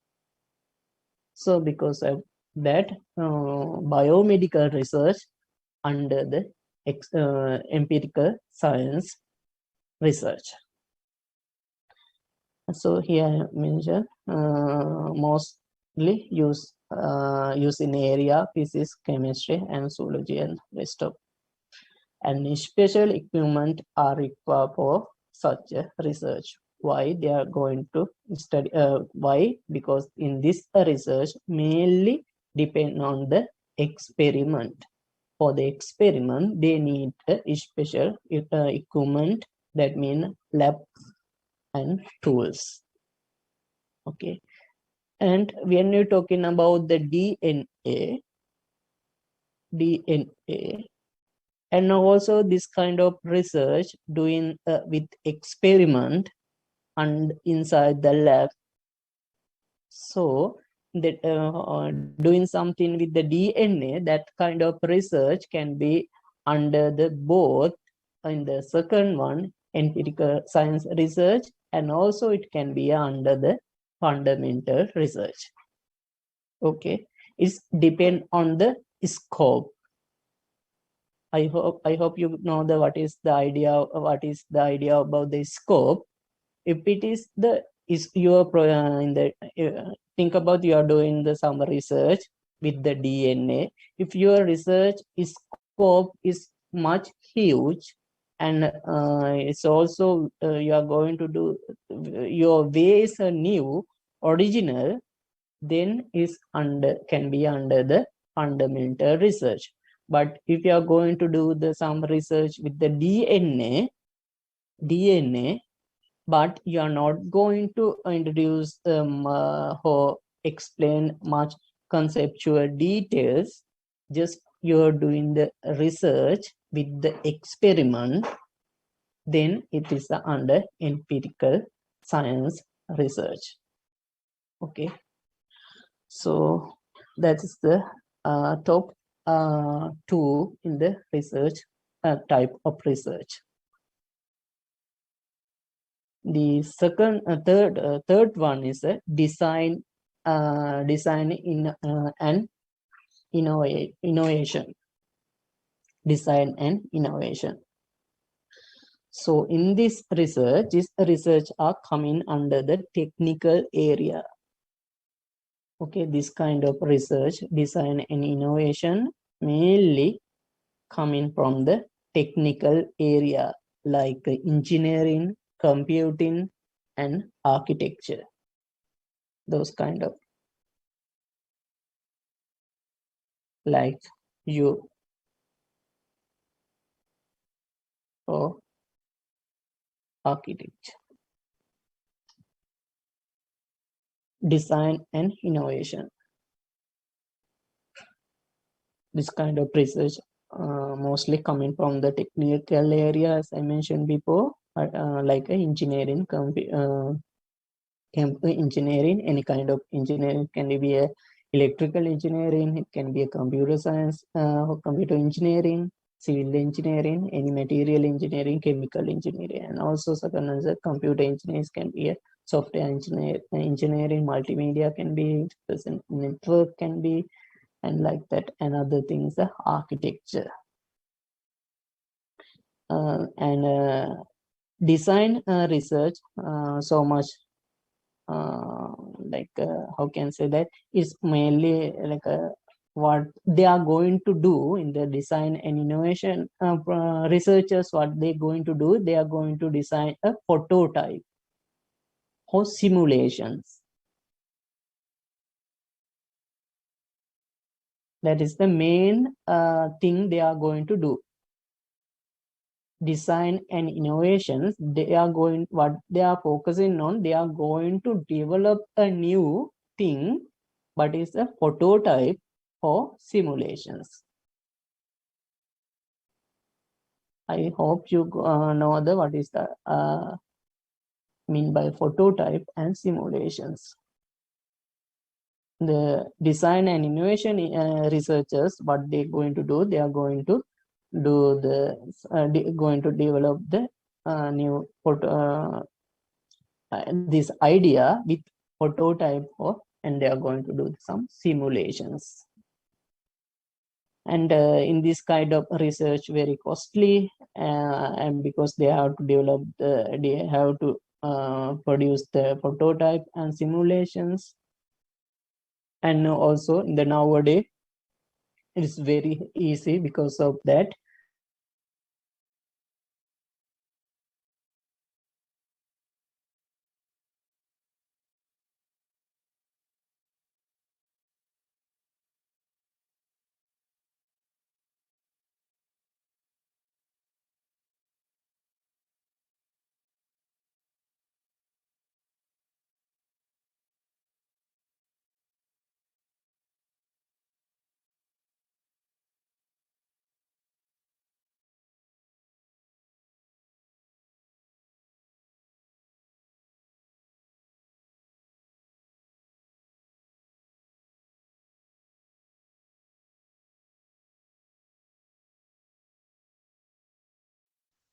So because of that, biomedical research under the empirical science research. So here I mentioned mostly use in area physics, chemistry, and zoology, and rest of. And special equipment are required for such a research. Why they are going to study? Why? Because in this research mainly depend on the experiment. For the experiment, they need a special equipment, that means lab and tools. Okay. And when you're talking about the DNA, and also this kind of research doing with experiment and inside the lab. So that doing something with the DNA, that kind of research can be under the both in the second one, empirical science research, and also it can be under the fundamental research. Okay, it's depend on the scope. I hope you know what is the idea about the scope. If it is your in the think about you are doing some research with the DNA. If your research scope is much huge, and it's also you are going to do your way is a new original, then is can be under the fundamental research. But if you are going to do some research with the DNA, but you are not going to introduce or explain much conceptual details, just you're doing the research with the experiment, then it is under empirical science research. Okay, so that is the top two in the research type of research. The third one is a design in and innovation. Design and innovation. So in this research are coming under the technical area. Okay, this kind of research, design and innovation, mainly coming from the technical area like engineering, computing, and architecture. Those kind of, like you or architecture. Design and innovation. This kind of research mostly coming from the technical area, as I mentioned before, like engineering, engineering, any kind of engineering. Can be a electrical engineering, it can be a computer science, computer engineering, civil engineering, any material engineering, chemical engineering, and also second as a computer engineers can be a software engineering, multimedia can be, network can be, and like that. Another thing is the architecture. And design research, so much like how can I say that, is mainly like what they are going to do in the design and innovation. Researchers, what they're going to do, they are going to design a prototype or simulations. That is the main thing they are going to do. design and innovations, what they are focusing on, they are going to develop a new thing, but it's a prototype for simulations. I hope you know what is the mean by prototype and simulations. The design and innovation researchers, what they're going to do, they are going to do going to develop the new this idea with prototype and they are going to do some simulations. And in this kind of research, very costly, and because they have to develop they have to produce the prototype and simulations. And also in the nowadays, it's very easy because of that.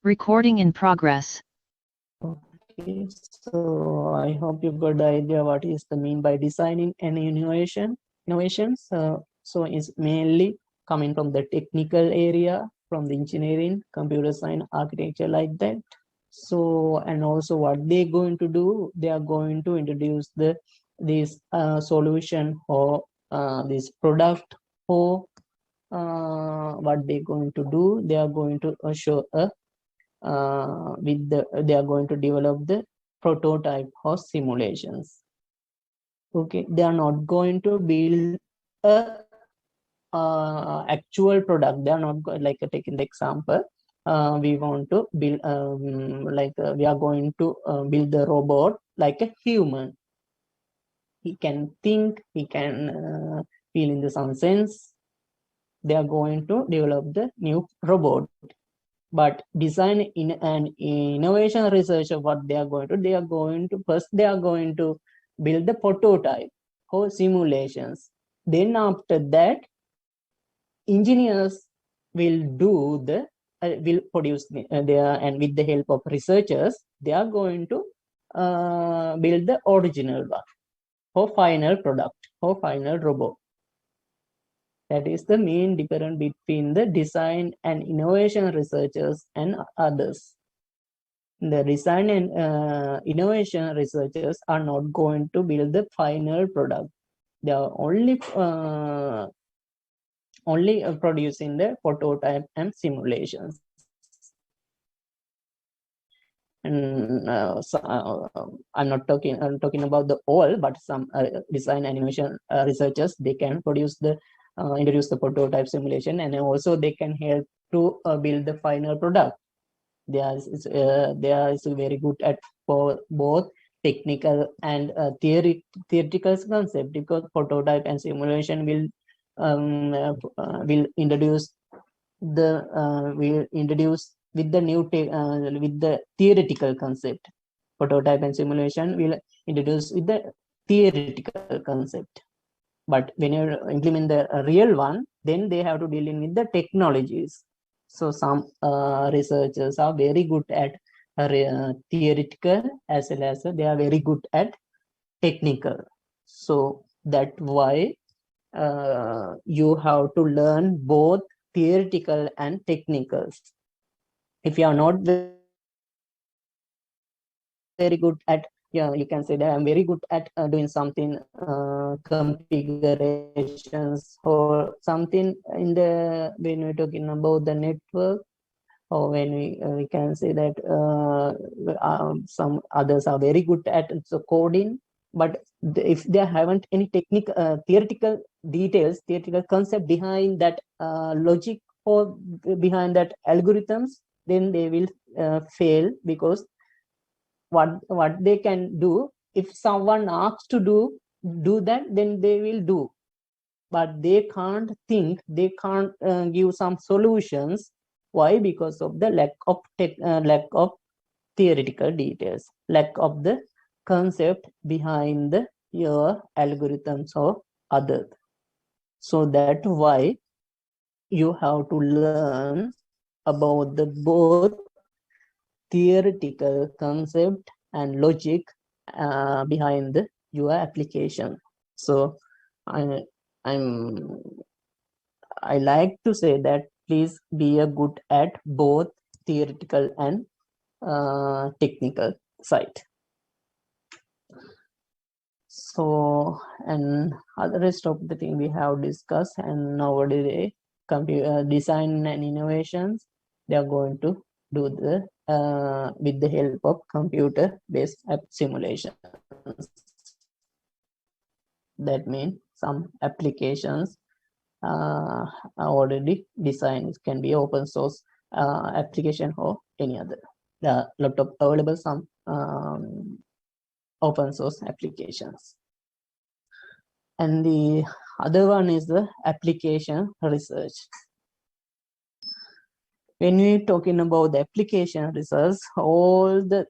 Recording in progress. Okay, so I hope you got the idea what is the mean by designing and innovations. So it's mainly coming from the technical area, from the engineering, computer science, architecture, like that. So, and also what they're going to do, they are going to introduce this solution or this product for what they're going to do. They are going to show a they are going to develop the prototype or simulations. Okay, they are not going to build a actual product. They are not like taking the example. We want to build we are going to build the robot like a human. He can think, he can feel in the some sense. They are going to develop the new robot. But design in an innovation research of what they are going to first they are going to build the prototype or simulations. Then after that, engineers will do the will produce their, and with the help of researchers, they are going to build the original one or final product or final robot. That is the main difference between the design and innovation researchers and others. The design and innovation researchers are not going to build the final product. They are only producing the prototype and simulations. And I'm talking about the all, but some design and innovation researchers, they can produce the introduce the prototype simulation, and also they can help to build the final product. They are very good at for both technical and theoretical concept, because prototype and simulation will introduce with the new with the theoretical concept. Prototype and simulation will introduce with the theoretical concept. But when you implement the real one, then they have to deal in with the technologies. So some researchers are very good at theoretical, as well as they are very good at technical. So that's why you have to learn both theoretical and technicals. If you are not very good at, you can say that I'm very good at doing something configurations or something in the, when we're talking about the network, or when we can say that some others are very good at coding, but if they haven't any theoretical details, theoretical concept behind that logic or behind that algorithms, then they will fail, because what they can do, if someone asks to do that, then they will do, but they can't think, they can't give some solutions. Why? Because of the lack of theoretical details, lack of the concept behind your algorithms or other. So that's why you have to learn about the both theoretical concept and logic behind your application. So I I like to say that please be a good at both theoretical and technical side. So, and other rest of the thing we have discussed, and nowadays computer design and innovations, they are going to do the with the help of computer based app simulations. That means some applications are already designed. It can be open source application or any other. There are a lot of available some open source applications. And the other one is the application research. When we're talking about the application research, all the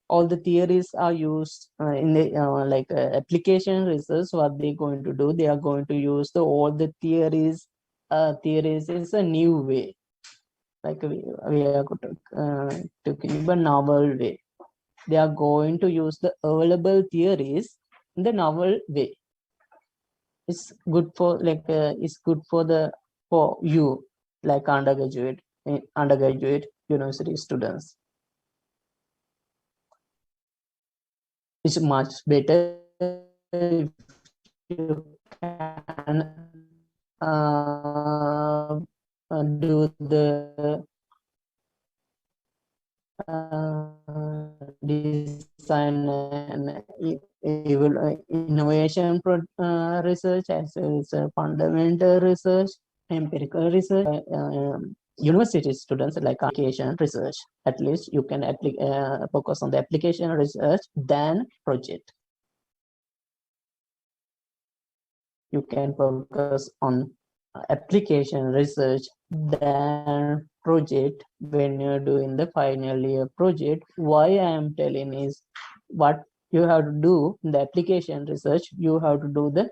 all the theories are used in the application research. What they're going to do, they are going to use all the theories. Theories is a new way, like we are talking about novel way. They are going to use the available theories in the novel way. It's good for it's good for you, like undergraduate university students. It's much better if you can do the design and innovation research, as well as fundamental research, empirical research. University students like application research. At least you can focus on the application research than project. You can focus on application research than project when you're doing the final year project. Why I am telling is, what you have to do in the application research, you have to do the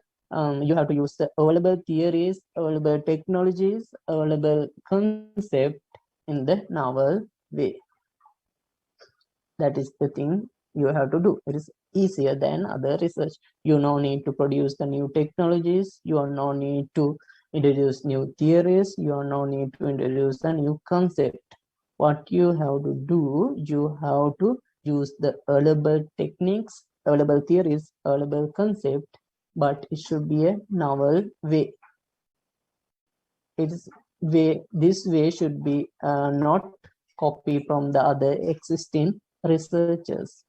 you have to use the available theories, available technologies, available concept in the novel way. That is the thing you have to do. It is easier than other research. You no need to produce the new technologies. You are no need to introduce new theories. You are no need to introduce a new concept. What you have to do, you have to use the available techniques, available theories, available concept, but it should be a novel way. This way should be not copy from the other existing researchers.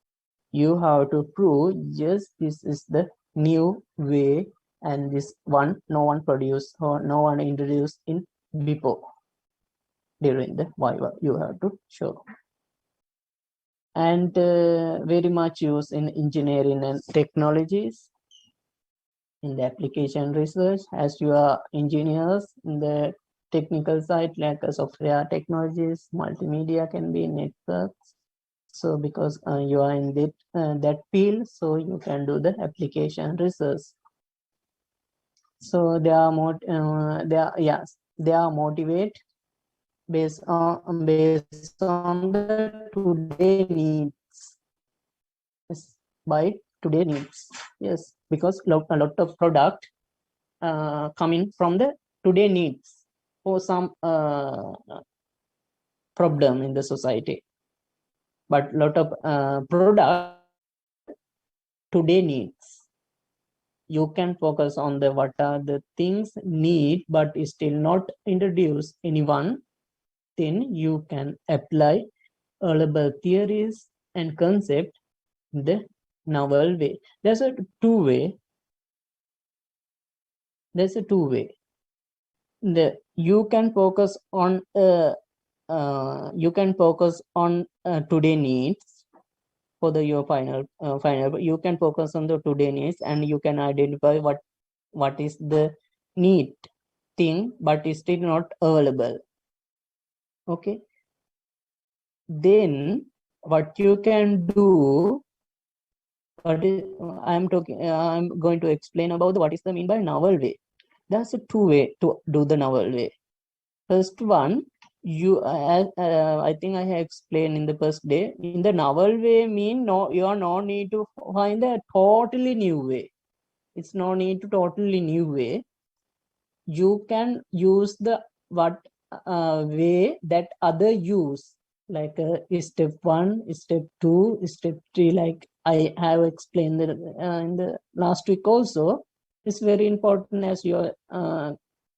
You have to prove, yes, this is the new way, and this one no one produced or no one introduced in before. During the viva, you have to show. And very much used in engineering and technologies, in the application research, as you are engineers in the technical side, like software technologies, multimedia can be networks. So because you are in that field, so you can do the application research. So they are more they are motivate based on the today needs. Yes, by today needs. Yes, because a lot of product coming from the today needs for some problem in the society, but lot of product today needs. You can focus on the what are the things need but still not introduce anyone, then you can apply available theories and concept in the novel way. There's a two way. you can focus on today needs for your final. You can focus on the today needs, and you can identify what is the need thing but is still not available. Okay, then what you can do, what is I'm going to explain about what is the mean by novel way. There's a two way to do the novel way. First one, I think I have explained in the first day. In the novel way mean you are no need to find a totally new way. It's no need to totally new way. You can use the way that other use, like step 1, step 2, step 3, like I have explained in the last week also. It's very important as your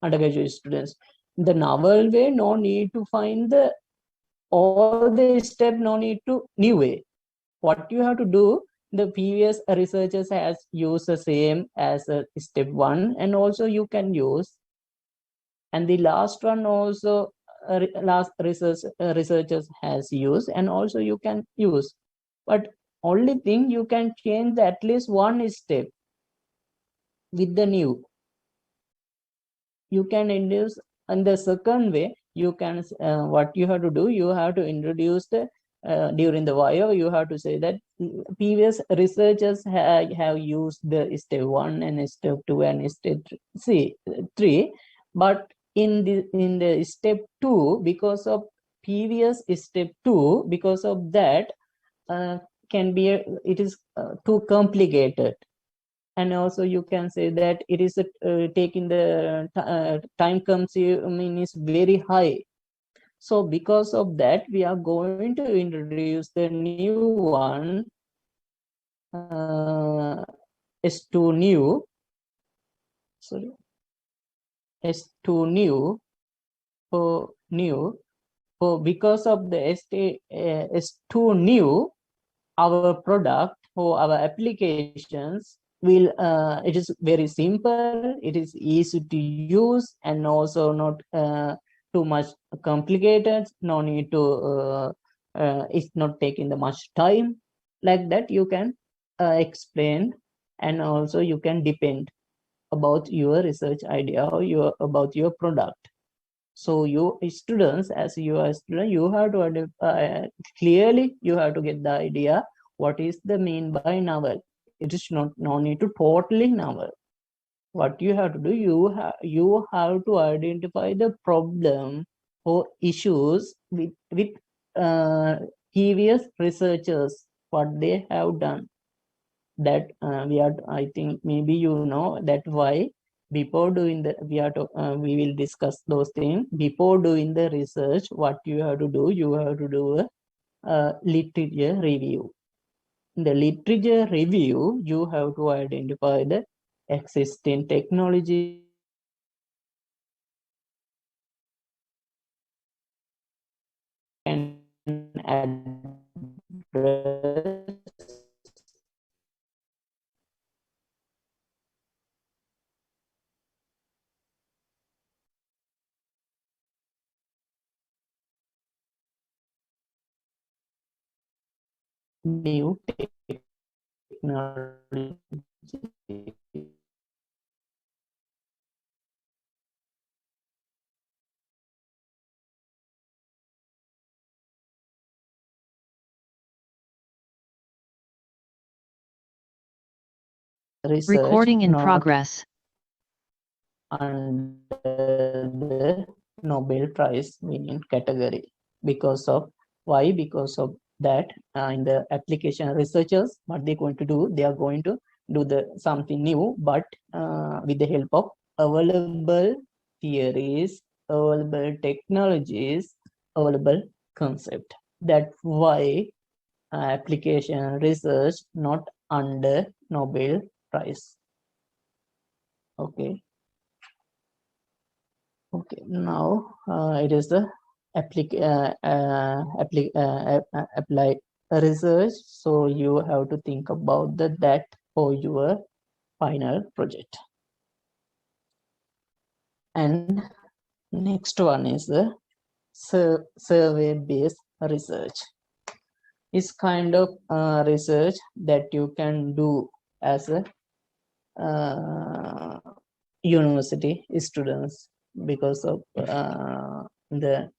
undergraduate students. The novel way, no need to find the all the step, no need to new way. What you have to do, the previous researchers has used the same as step 1, and also you can use, and the last one also last researchers has used, and also you can use, but only thing you can change at least one step with the new. You can introduce, and the second way you can what you have to do, you have to introduce the during the wire, you have to say that previous researchers have used the step 1 and step 2 and step 3, but in the step 2, because of previous step 2, because of that can be it is too complicated, and also you can say that it is taking the time consuming is very high. So because of that, we are going to introduce the new one, S2 new, sorry, S2 new, for new, for because of the S2 new, our product or our applications will it is very simple, it is easy to use, and also not too much complicated, no need to it's not taking the much time. Like that you can explain, and also you can depend about your research idea or about your product. So you students, as you are student, you have to clearly you have to get the idea what is the mean by novel. It is no need to totally novel. What you have to do, you have to identify the problem or issues with previous researchers, what they have done. That we are, I think maybe you know that why before doing the we will discuss those things. Before doing the research, what you have to do, you have to do a literature review. In the literature review, you have to identify the existing technologies, and address new technology. Research Recording in not progress. under the Nobel Prize winning category. Because of why? Because of that, in the application researchers, what they're going to do, they are going to do the something new, but with the help of available theories, available technologies, available concept. That's why application research not under Nobel Prize. Okay. Okay, now it is the apply research. So you have to think about that for your final project. And Next one is the survey-based research. It's kind of research that you can do as a university students because of the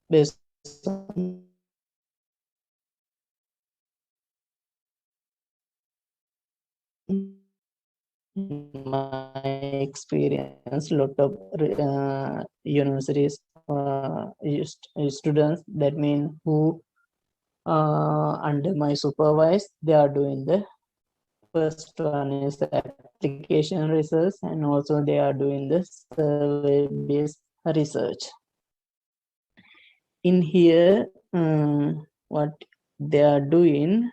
based on my experience, lot of universities students, that mean who under my supervise, they are doing the first one is the application research, and also they are doing the survey based research. In here, what they are doing,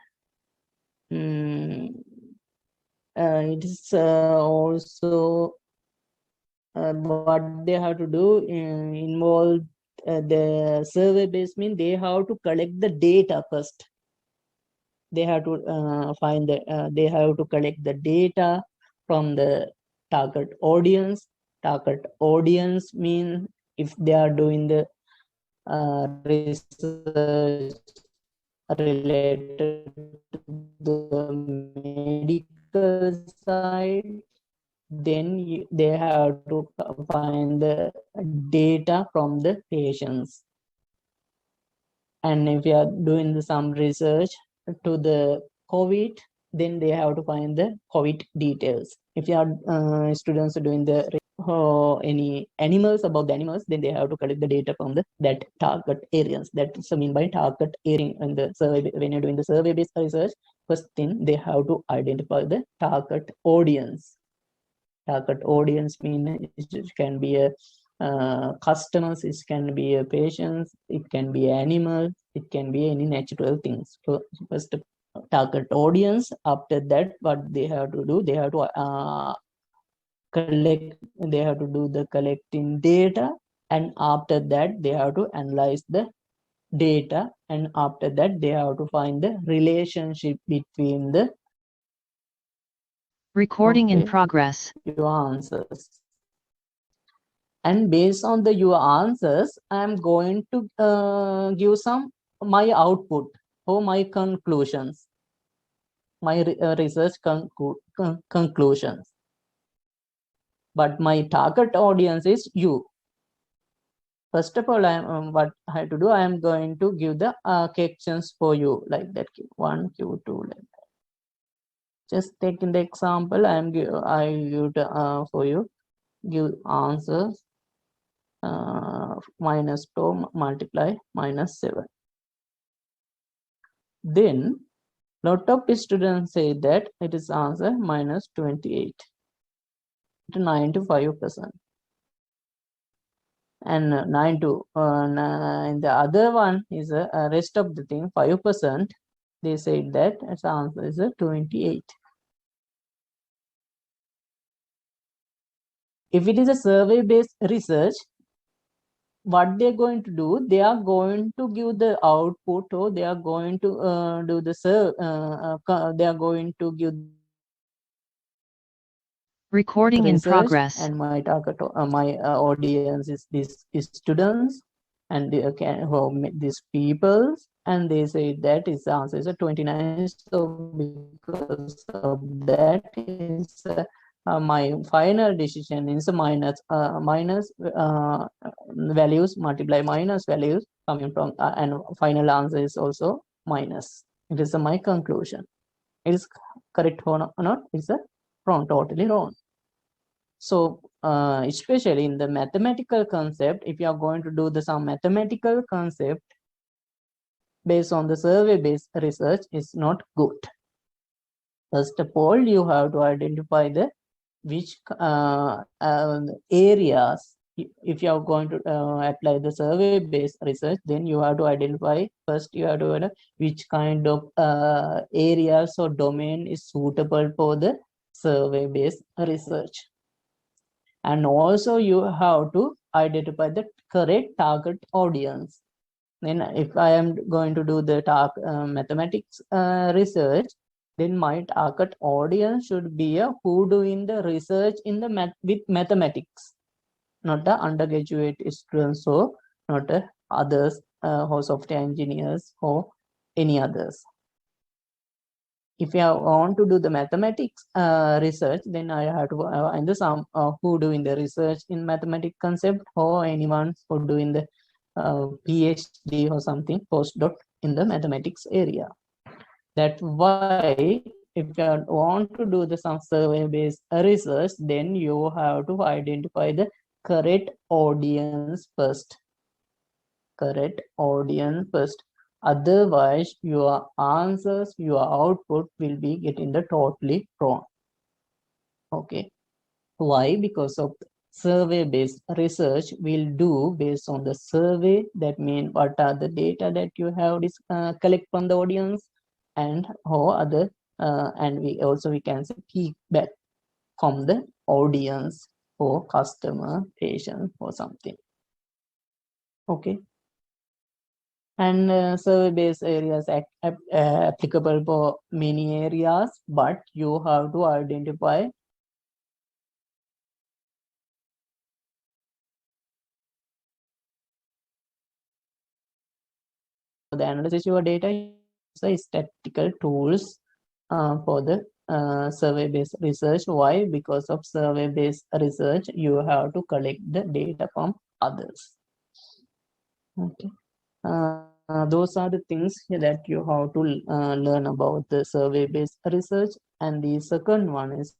it is also what they have to do involve the survey based, mean they have to collect the data first. They have to find the they have to collect the data from the target audience. Target audience mean if they are doing the research related to the medical side, then they have to find the data from the patients. And if you are doing some research to the COVID, then they have to find the COVID details. If you are students are doing the any animals, about the animals, then they have to collect the data from the that target areas. That's mean by target area in the survey. When you're doing the survey based research, first thing they have to identify the target audience. Target audience mean it can be a customers, it can be a patients, it can be animal, it can be any natural things. So first target audience. After that, what they have to do, they have to collect, they have to do the collecting data, and after that they have to analyze the data, and after that they have to find the relationship between the Recording in progress. your answers. And based on the your answers, I am going to give some my output or my conclusions, my research conclusions. But my target audience is you. First of all, I am what I have to do. I am going to give the questions for you, like that. Q1, Q2, like that. Just taking the example, I give for you. Give answers. Minus 2 multiply minus 7. Then lot of students say that it is answer minus 28 to 95%. And 9 to and the other one is rest of the thing 5%. They said that its answer is 28. If it is a survey based research, what they're going to do, they are going to give the output, or they are going to do the they are going to give Recording in research, progress. and my target my audience is these students, and they can these people, and they say that its answer is 29. So because of that is my final decision is minus values multiply minus values coming from and final answer is also minus. It is my conclusion. It is correct or not? It's wrong, totally wrong. So especially in the mathematical concept, if you are going to do some mathematical concept based on the survey based research, is not good. First of all, you have to identify the which areas. If you are going to apply the survey based research, then you have to identify first, you have to know which kind of areas or domain is suitable for the survey based research. And also you have to identify the correct target audience. Then if I am going to do the mathematics research, then my target audience should be who doing the research in the with mathematics. not the undergraduate students or not others or software engineers or any others. If I want to do the mathematics research, then I have to find some who doing the research in mathematics concept, or anyone who doing the PhD or something postdoc in the mathematics area. That's why if you want to do the some survey-based research, then you have to identify the correct audience first. Correct audience first. Otherwise, your answers, your output will be getting the totally wrong. Okay. Why? Because of survey-based research will do based on the survey. That means what are the data that you have collect from the audience, and how other and we can say feedback from the audience or customer, patient or something. Okay. And survey-based areas applicable for many areas, but you have to identify the analysis your data, the statistical tools for the survey-based research. Why? Because of survey-based research, you have to collect the data from others. Okay. Those are the things that you have to learn about the survey-based research. And the second one is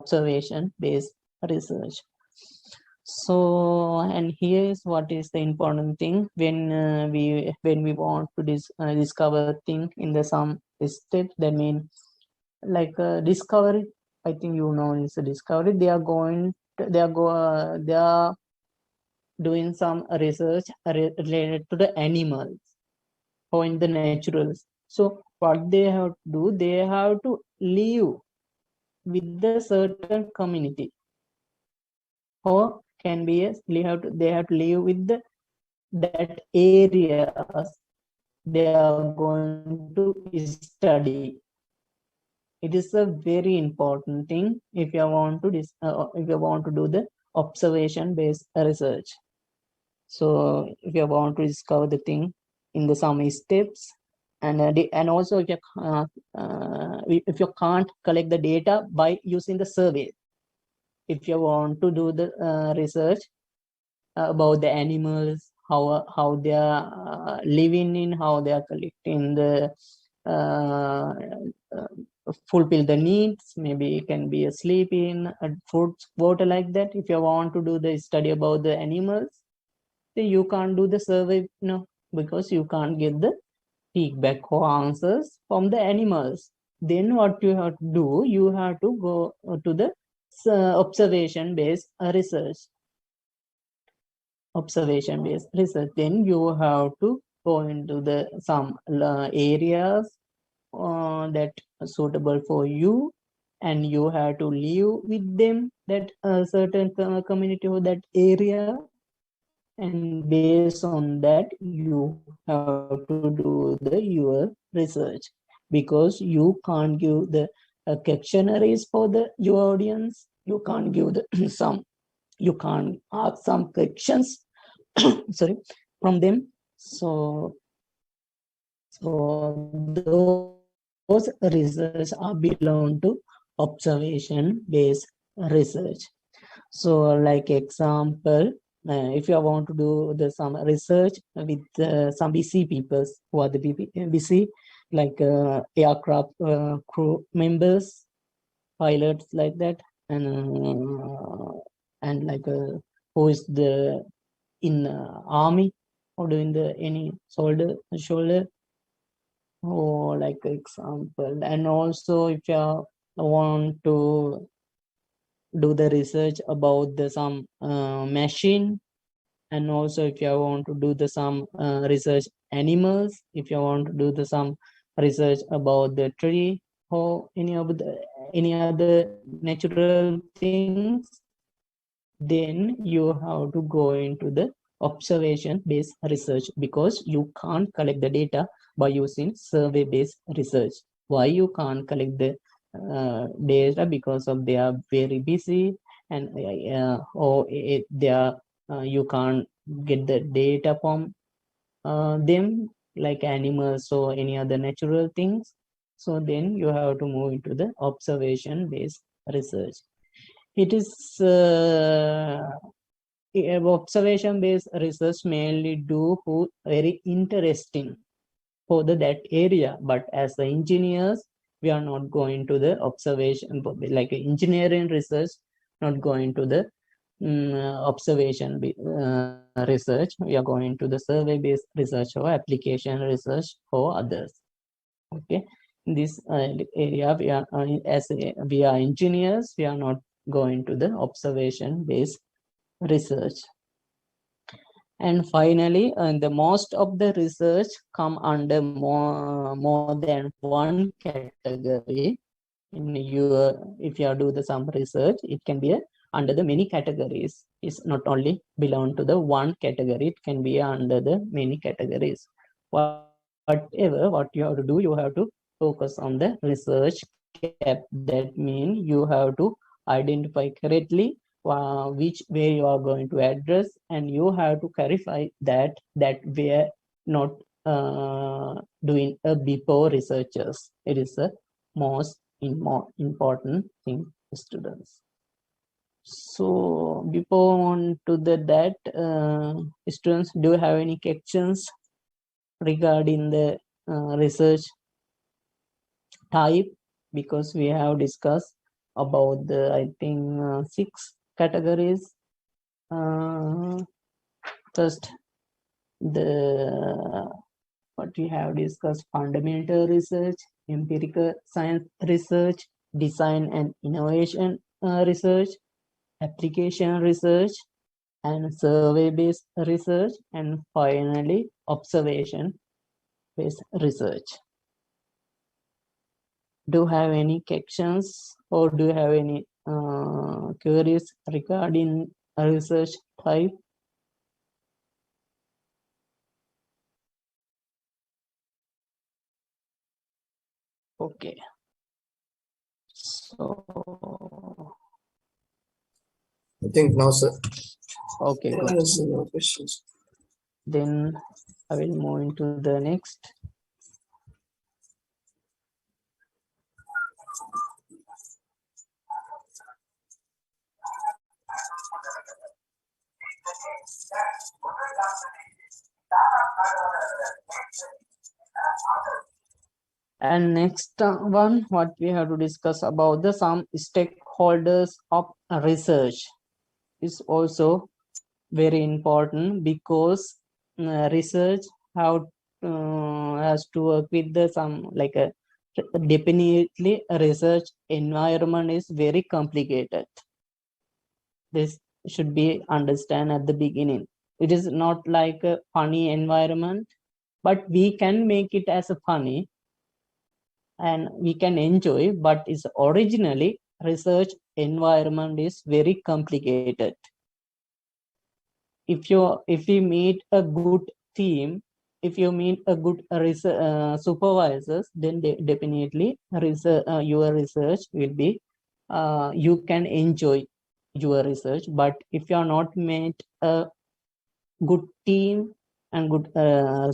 observation based research. So, and here is what is the important thing when we want to discover thing in the some step. That means like discovery. I think you know is a discovery. They are doing some research related to the animals or in the naturals. So what they have to do, they have to live with the certain community, or can be they have to live with that areas they are going to study. It is a very important thing if you want to do the observation based research. So if you want to discover the thing in the some steps, and also if you can't collect the data by using the survey, if you want to do the research about the animals, how they are living in, how they are collecting the uh, fulfill the needs, maybe it can be a sleeping, food, water, like that. If you want to do the study about the animals, then you can't do the survey, no, because you can't get the feedback or answers from the animals. Then what you have to do, you have to go to the observation based research. Observation based research, then you have to go into the some areas that are suitable for you, and you have to live with them, that certain community or that area, and based on that you have to do your research, because you can't give the questionnaires for your audience. You can't give the some, you can't ask some questions sorry, from them. So those research are belong to observation based research. So like example, if you want to do some research with some busy people, who are the busy, like aircraft crew members, pilots, like that, and like who is the in army or doing the any shoulder, or like example. And also if you want to do the research about the some machine, and also if you want to do the some research animals, if you want to do the some research about the tree, or any other natural things, then you have to go into the observation based research, because you can't collect the data by using survey based research. Why you can't collect the data? Because of they are very busy, and they are you can't get the data from them, like animals or any other natural things. So then you have to move into the observation based research. It is observation based research mainly do for very interesting for that area, but as the engineers we are not going to the observation, like engineering research, not going to the observation research. We are going to the survey based research or application research for others. Okay, in this area we are we are engineers, we are not going to the observation based research. And finally, the most of the research come under more than one category. In your, if you do the some research, it can be under the many categories. It's not only belong to the one category, it can be under the many categories. Whatever what you have to do, you have to focus on the research cap. That means you have to identify correctly which way you are going to address, and you have to clarify that we are not doing a before researchers. It is a most important thing, students. So before on to that, students, do you have any questions regarding the research type? Because we have discussed about the, I think, 6 categories. First, the what we have discussed: fundamental research, empirical science research, design and innovation research, application research, and survey-based research, and finally observation-based research. Do you have any questions, or do you have any queries regarding research type? Okay. So, I think no, sir. okay, good. There's no questions. Then I will move into the next. And next one, what we have to discuss about the some stakeholders of research is also very important, because research has to work with the some like a definitely a research environment is very complicated. This should be understand at the beginning. It is not like a funny environment, but we can make it as a funny and we can enjoy, but is originally research environment is very complicated. If you meet a good team, if you meet a good supervisors, then definitely your research will be you can enjoy your research. But if you are not met a good team and good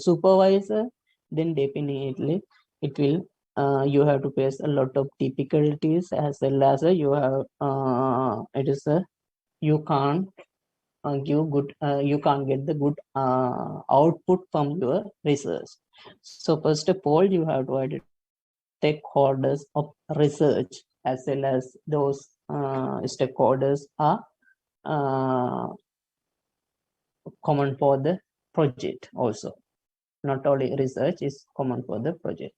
supervisor, then definitely it will you have to face a lot of difficulties, as well as you have it is a you can't give good you can't get the good output from your research. So first of all, you have to identify stakeholders of research, as well as those stakeholders are common for the project also. Not only research is common for the project.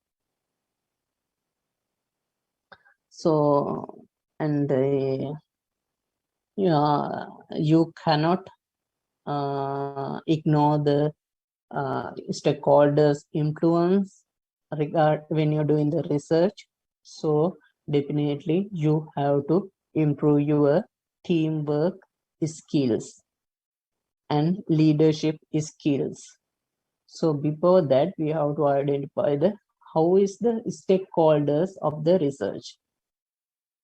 So, and you cannot ignore the stakeholders influence when you're doing the research. So definitely you have to improve your teamwork skills and leadership skills. So before that, we have to identify the how is the stakeholders of the research.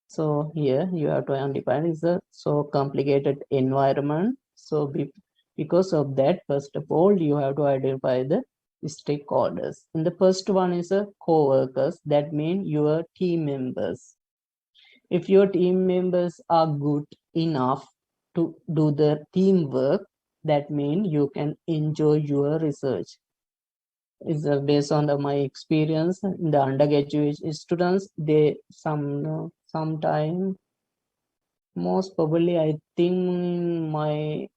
So here you have to identify is a so complicated environment. So because of that, first of all, you have to identify the stakeholders. And the first one is a co-workers. That means your team members. If your team members are good enough to do the teamwork, that means you can enjoy your research. Is based on my experience in the undergraduate students. They sometime most probably I think my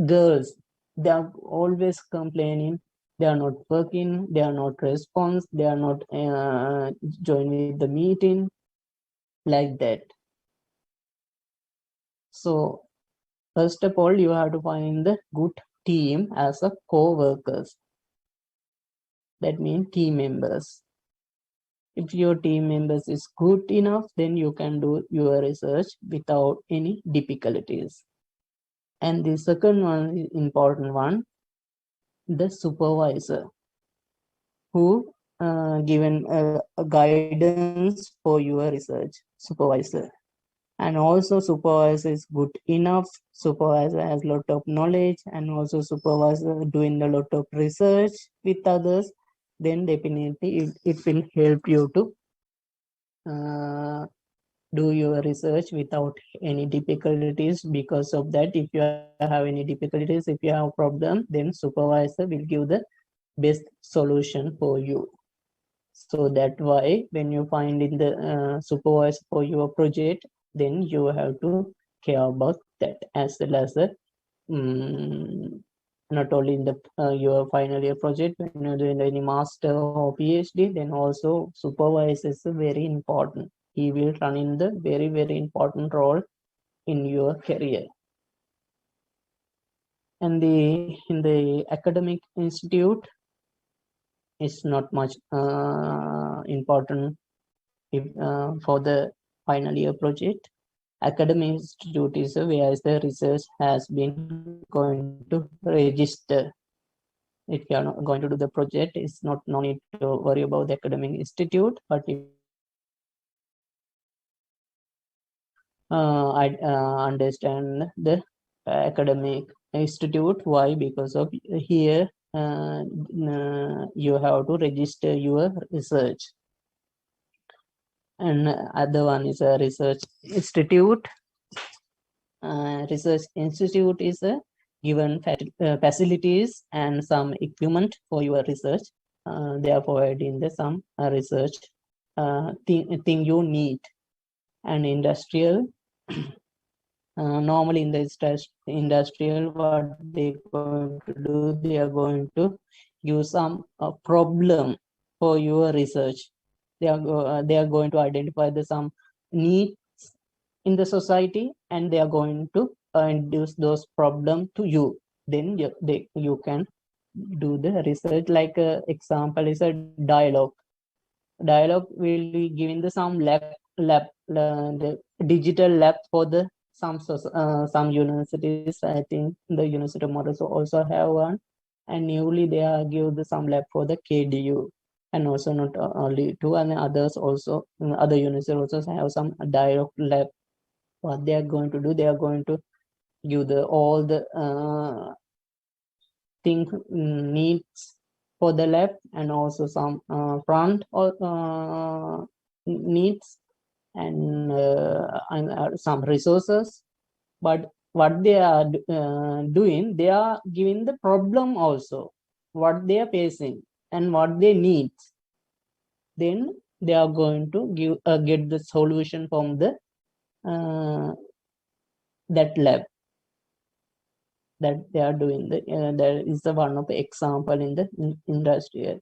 girls, they are always complaining. They are not working. They are not response. They are not joining the meeting like that. So first of all, you have to find the good team as a co-workers. That means team members. If your team members is good enough, then you can do your research without any difficulties. And the second one is important one, the supervisor, who given a guidance for your research, supervisor. And also supervisor is good enough, supervisor has lot of knowledge, and also supervisor doing a lot of research with others, then definitely it will help you to do your research without any difficulties. Because of that, if you have any difficulties, if you have problem, then supervisor will give the best solution for you. So that why when you find in the supervisor for your project, then you have to care about that, as well as the not only in the your final year project, when you're doing any master or PhD, then also supervisor is very important. He will run in the very important role in your career. And in the academic institute, it's not much important if, for the final year project. Academic institute is where the research has been going to register. If you are not going to do the project, it's not no need to worry about the academic institute. But if you are going to do the I understand the academic institute. Why? Because of here you have to register your research. And other one is a research institute. Research institute is a given facilities and some equipment for your research. They are providing the some research thing you need. And industrial, normally in the industrial, what they going to do, they are going to use some problem for your research. They are going to identify the some needs in the society, and they are going to introduce those problems to you. Then you can do the research. Like example is a dialogue will be giving the some the digital lab for the some universities. I think the University of Models also have one, and newly they are give the some lab for the KDU. And also not only two, and others also, other universities also have some dialogue lab. What they are going to do, they are going to give the all the thing needs for the lab, and also some front or needs, and some resources. But what they are doing, they are giving the problem also, what they are facing and what they need. Then they are going to give get the solution from the that lab that they are doing. That is the one of the example in the industrial.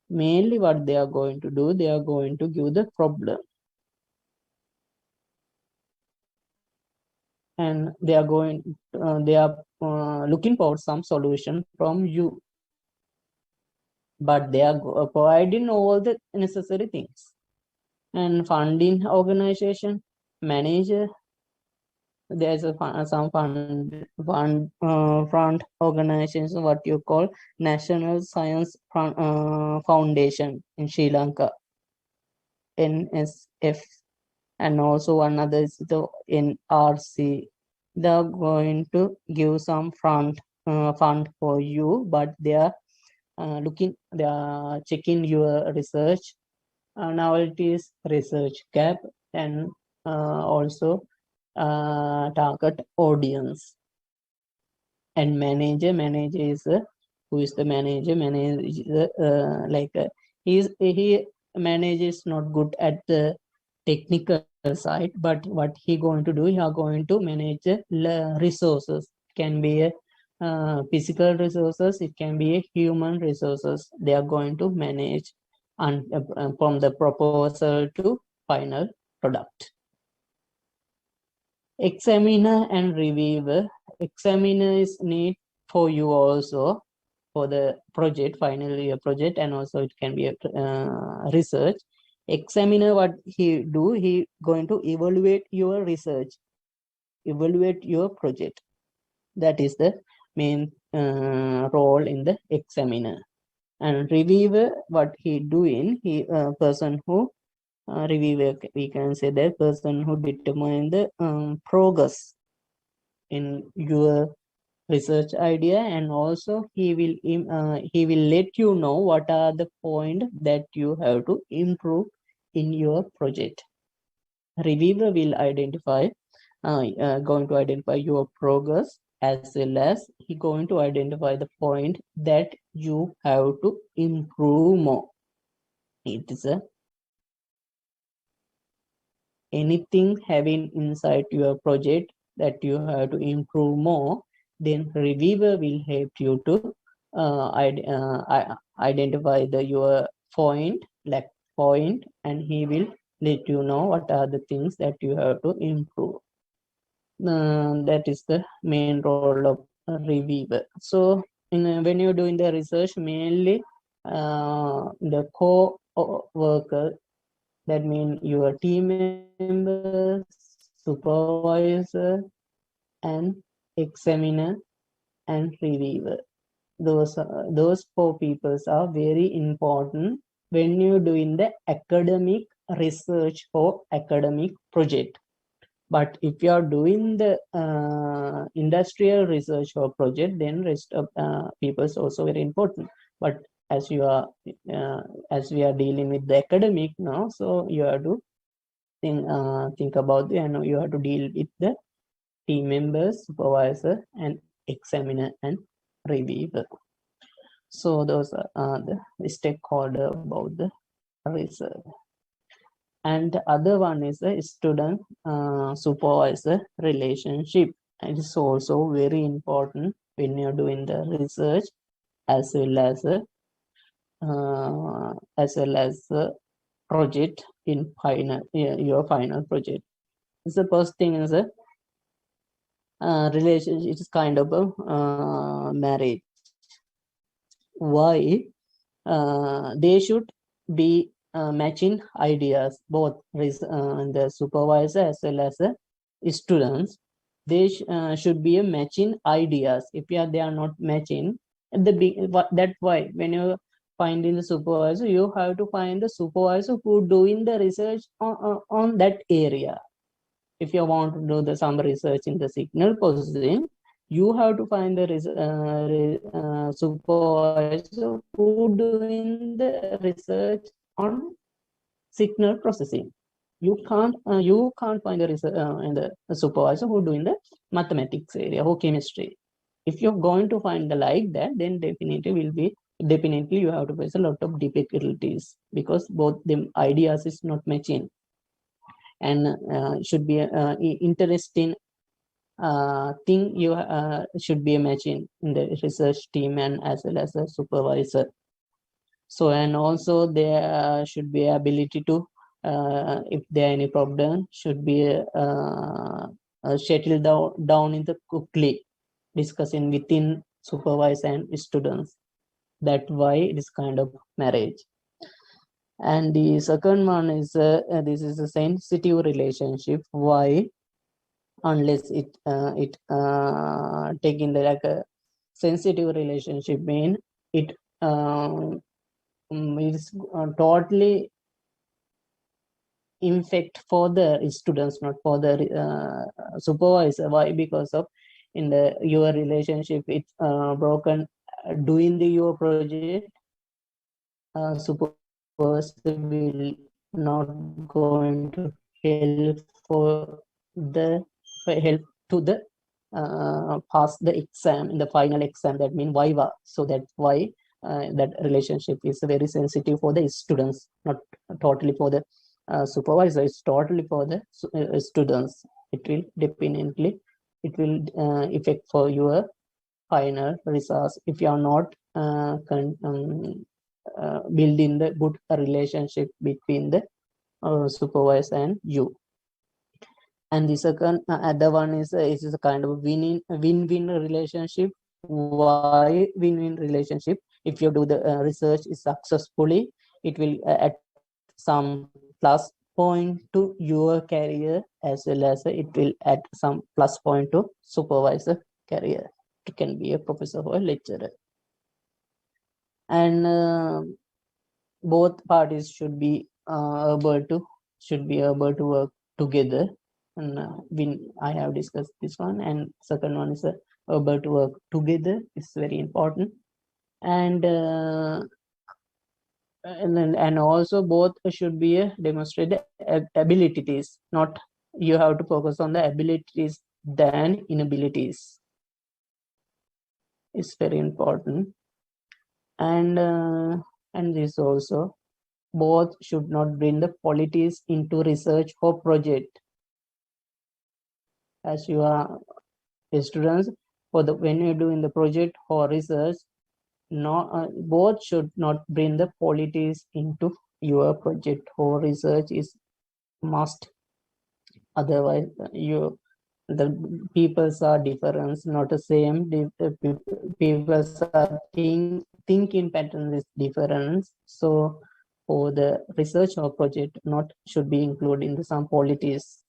Mainly what they are going to do, they are going to give the problem, and they are going they are looking for some solution from you, but they are providing all the necessary things. And funding organization, manager. There's some front organizations, what you call National Science Foundation in Sri Lanka, NSF, and also another is the NRC. They're going to give some fund for you, but they are they are checking your research. Now it is research gap and also target audience. And manager is who is the manager? Manager he manages not good at the technical side, but what he going to do, he are going to manage resources. Can be a physical resources, it can be a human resources. They are going to manage and from the proposal to final product. Examiner and reviewer. Examiner is need for you also for the project, final year project, and also it can be a research. Examiner, what he do, he going to evaluate your research, evaluate your project. That is the main role in the examiner. And reviewer, what he doing, he person who reviewer, we can say that person who determine the progress in your research idea, and also he will let you know what are the point that you have to improve in your project. Reviewer will identify going to identify your progress, as well as he going to identify the point that you have to improve more. It is a anything having inside your project that you have to improve more, then reviewer will help you to identify your lack point, and he will let you know what are the things that you have to improve. That is the main role of a reviewer. So when you're doing the research, mainly the co-worker, that means your team members, supervisor, and examiner and reviewer. Those four people are very important when you're doing the academic research for academic project. But if you are doing the industrial research or project, then rest of people is also very important. But as we are dealing with the academic now, so you have to think about and you have to deal with the team members, supervisor, and examiner and reviewer. So those are the stakeholder about the research. And the other one is the student supervisor relationship. It is also very important when you're doing the research, as well as the project in your final project. The first thing is a relationship. It is kind of a marriage. Why? They should be matching ideas, both the supervisor as well as the students. They should be matching ideas. If they are not matching, that's why when you finding the supervisor, you have to find the supervisor who doing the research on that area. If you want to do some research in the signal processing, you have to find the supervisor who doing the research on signal processing. You can't find the supervisor who doing the mathematics area or chemistry. If you're going to find the like that, then definitely you have to face a lot of difficulties, because both them ideas is not matching, and should be interesting thing you should be matching in the research team and as well as a supervisor. So, and also there should be ability to if there are any problem, should be settle down in the quickly discussing within supervisor and students. That why it is kind of marriage. And the second one is this is a sensitive relationship. Why? Unless it taking the like a sensitive relationship mean it is totally infect for the students, not for the supervisor. Why? Because of in the your relationship it's broken doing the your project, supervisor will not going to help for the help to the pass the exam in the final exam, that mean viva. So that's why that relationship is very sensitive for the students, not totally for the supervisor. It's totally for the students. It will definitely it will affect for your final results if you are not building the good relationship between the supervisor and you. And the second other one is a kind of win-win relationship. Why win-win relationship? If you do the research is successfully, it will add some plus point to your career, as well as it will add some plus point to supervisor career. It can be a professor or a lecturer. And both parties should be able to work together. And I have discussed this one, and second one is able to work together is very important. And also both should be demonstrate the abilities, not you have to focus on the abilities than inabilities. It's very important. And this also, both should not bring the politics into research or project. As you are students, for the when you're doing the project or research, both should not bring the politics into your project or research is must. Otherwise the peoples are different, not the same. Peoples are thinking pattern is different. So for the research or project, not should be included in some politics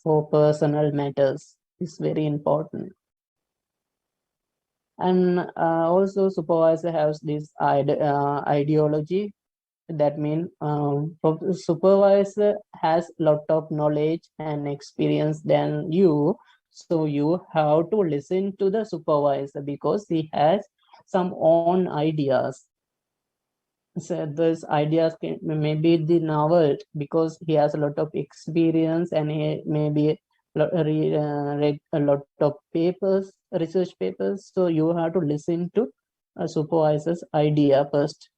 for personal matters is very important. And also supervisor has this ideology. That means supervisor has lot of knowledge and experience than you, so you have to listen to the supervisor because he has some own ideas. So those ideas may be the novel because he has a lot of experience, and he maybe read a lot of papers, research papers. So you have to listen to a supervisor's idea first.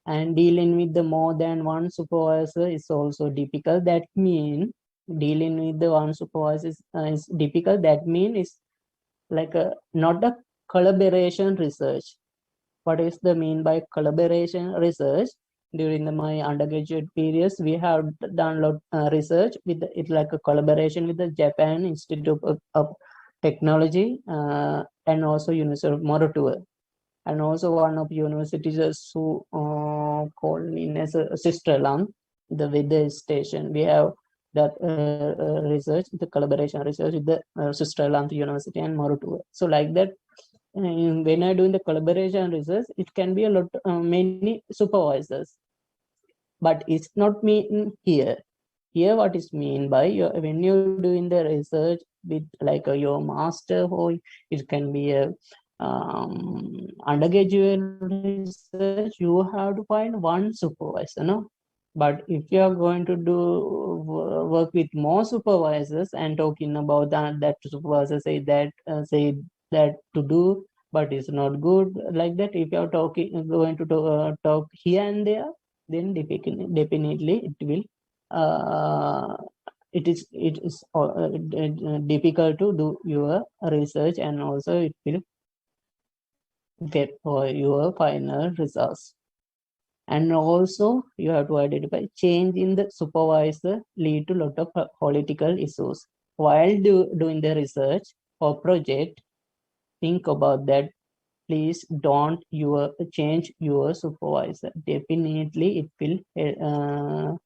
And dealing with the more than one supervisor is also difficult. That means dealing with the one supervisor is difficult. That means it's like not a collaboration research. What is the mean by collaboration research? During my undergraduate periods, we have done a lot research with it, like a collaboration with the Japan Institute of Technology and also University of Moratuwa. And also one of universities who called in as a sister land, the weather station. We have that research, the collaboration research with the sister land university and Moratuwa. So like that, when I doing the collaboration research, it can be a lot many supervisors, but it's not mean here. Here what is mean by when you're doing the research with like your master, or it can be a undergraduate research, you have to find one supervisor, no? But if you are going to do work with more supervisors and talking about that supervisor say that to do, but it's not good like that. If you are going to talk here and there, then definitely it will it is difficult to do your research, and also it will get for your final results. And also you have to identify change in the supervisor lead to a lot of political issues. While doing the research or project, think about that please don't change your supervisor. Definitely it will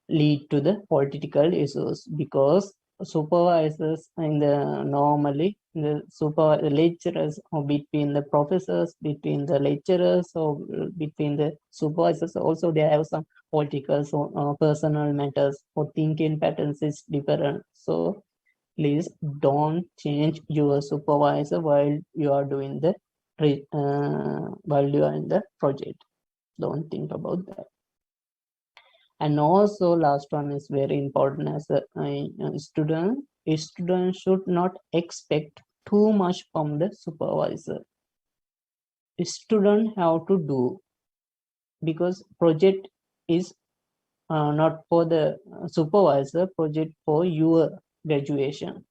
lead to the political issues, because supervisors in the normally the lecturers, or between the professors, between the lecturers, or between the supervisors also, they have some political personal matters, or thinking patterns is different. So please don't change your supervisor while you are doing the while you are in the project. Don't think about that. And also last one is very important as a student. A student should not expect too much from the supervisor. A student have to do, because project is not for the supervisor, project for your graduation.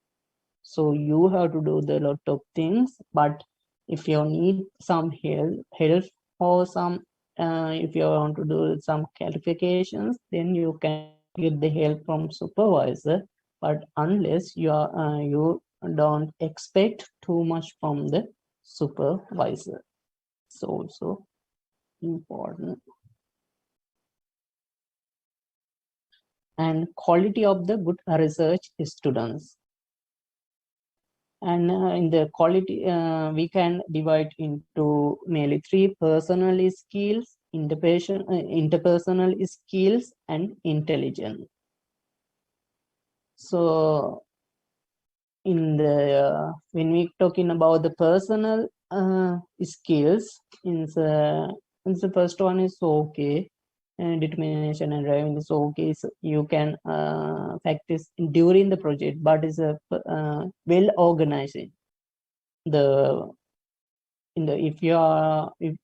So you have to do the lot of things, but if you need some help or some if you want to do some clarifications, then you can get the help from supervisor. But unless you don't expect too much from the supervisor, it's also important. And quality of the good research students. And in the quality, we can divide into mainly 3: personal skills, interpersonal skills, and intelligence. So in the when we talking about the personal skills, in the first one is okay, determination and driving is okay, so you can practice during the project, but is a well organizing the if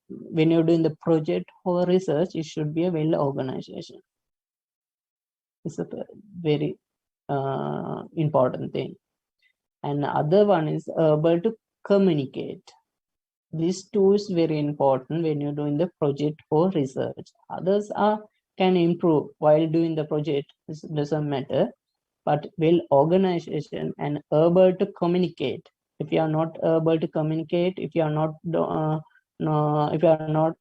when you're doing the project or research, it should be a well organization. It's a very important thing. And the other one is able to communicate. These two is very important when you're doing the project or research. Others can improve while doing the project. This doesn't matter. But well organization and able to communicate. If you are not able to communicate, if you are not if you are not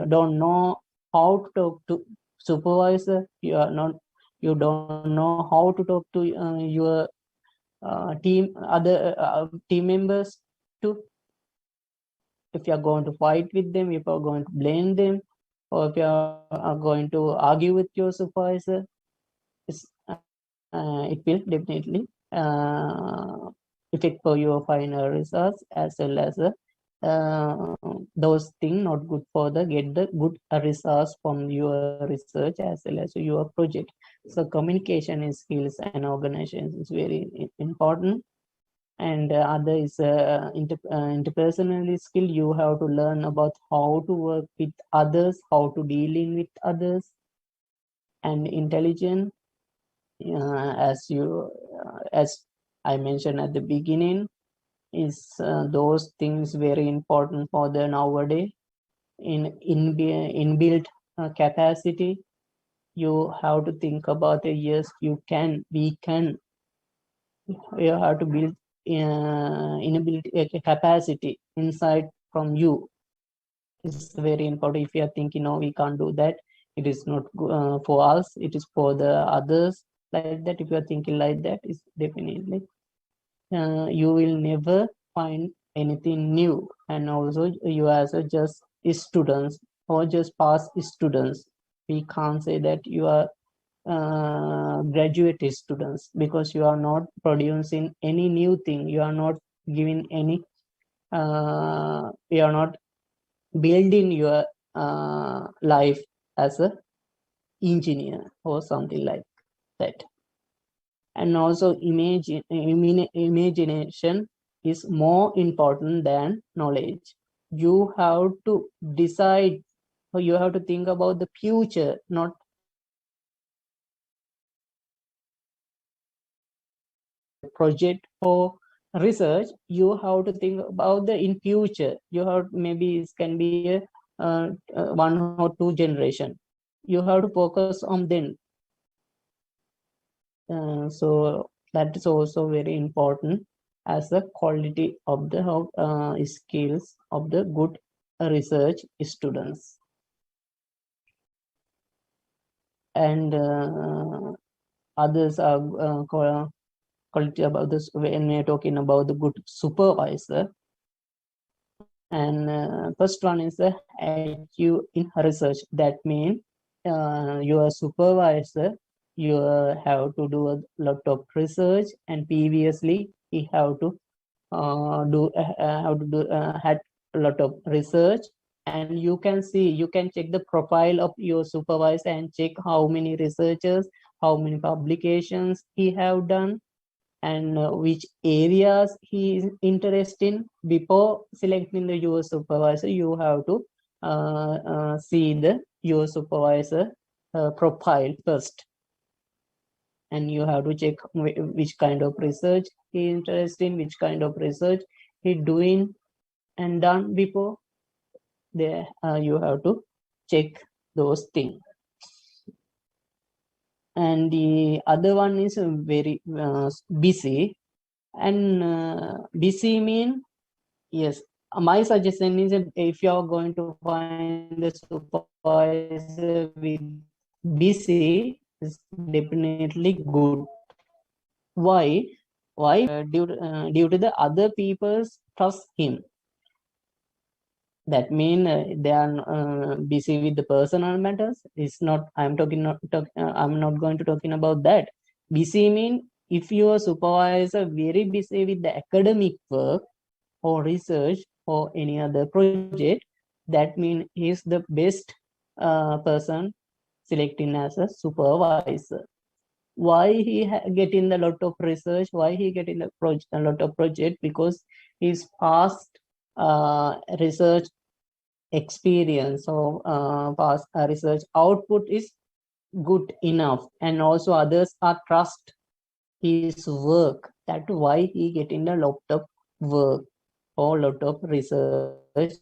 don't know how to talk to supervisor, you don't know how to talk to your team members too. If you are going to fight with them, if you are going to blame them, or if you are going to argue with your supervisor, it will definitely affect for your final results, as well as those things not good for the get the good results from your research as well as your project. So communication skills and organization is very important. And other is interpersonal skill. You have to learn about how to work with others, how to deal in with others. And intelligence, as I mentioned at the beginning, is those things very important for the nowadays. In inbuilt capacity, you have to think about yes, we can you have to build inability capacity inside from you. It's very important. If you are thinking, no, we can't do that, it is not for us, it is for the others, like that. If you are thinking like that, is definitely you will never find anything new. And also you as a just students or just past students, we can't say that you are graduate students, because you are not producing any new thing, you are not giving any you are not building your life as a engineer or something like that. And also imagination is more important than knowledge. You have to decide, or you have to think about the future, not project or research. You have to think about the in future. You have, maybe it can be a 1 or 2 generation. You have to focus on them. So that is also very important. as the quality of the skills of the good research students. And others are quality about this when we are talking about the good supervisor. And first one is the IQ in research. That means your supervisor, you have to do a lot of research, and previously he have to had a lot of research, and you can check the profile of your supervisor and check how many researchers, how many publications he have done, and which areas he is interested in. Before selecting the your supervisor, you have to see the your supervisor profile first, and you have to check which kind of research he is interested in, which kind of research he doing and done before. There you have to check those things. And the other one is very busy. And busy mean, yes, my suggestion is if you are going to find the supervisor with busy, is definitely good. Why? Due to the other people's trust him. That mean they are busy with the personal matters. It's not. I'm not going to talking about that. Busy mean if your supervisor very busy with the academic work or research or any other project, that means he's the best person selecting as a supervisor. Why he getting a lot of research? Why he getting a lot of project? Because his past research experience or past research output is good enough, and also others are trust his work. That's why he getting a lot of work or lot of research.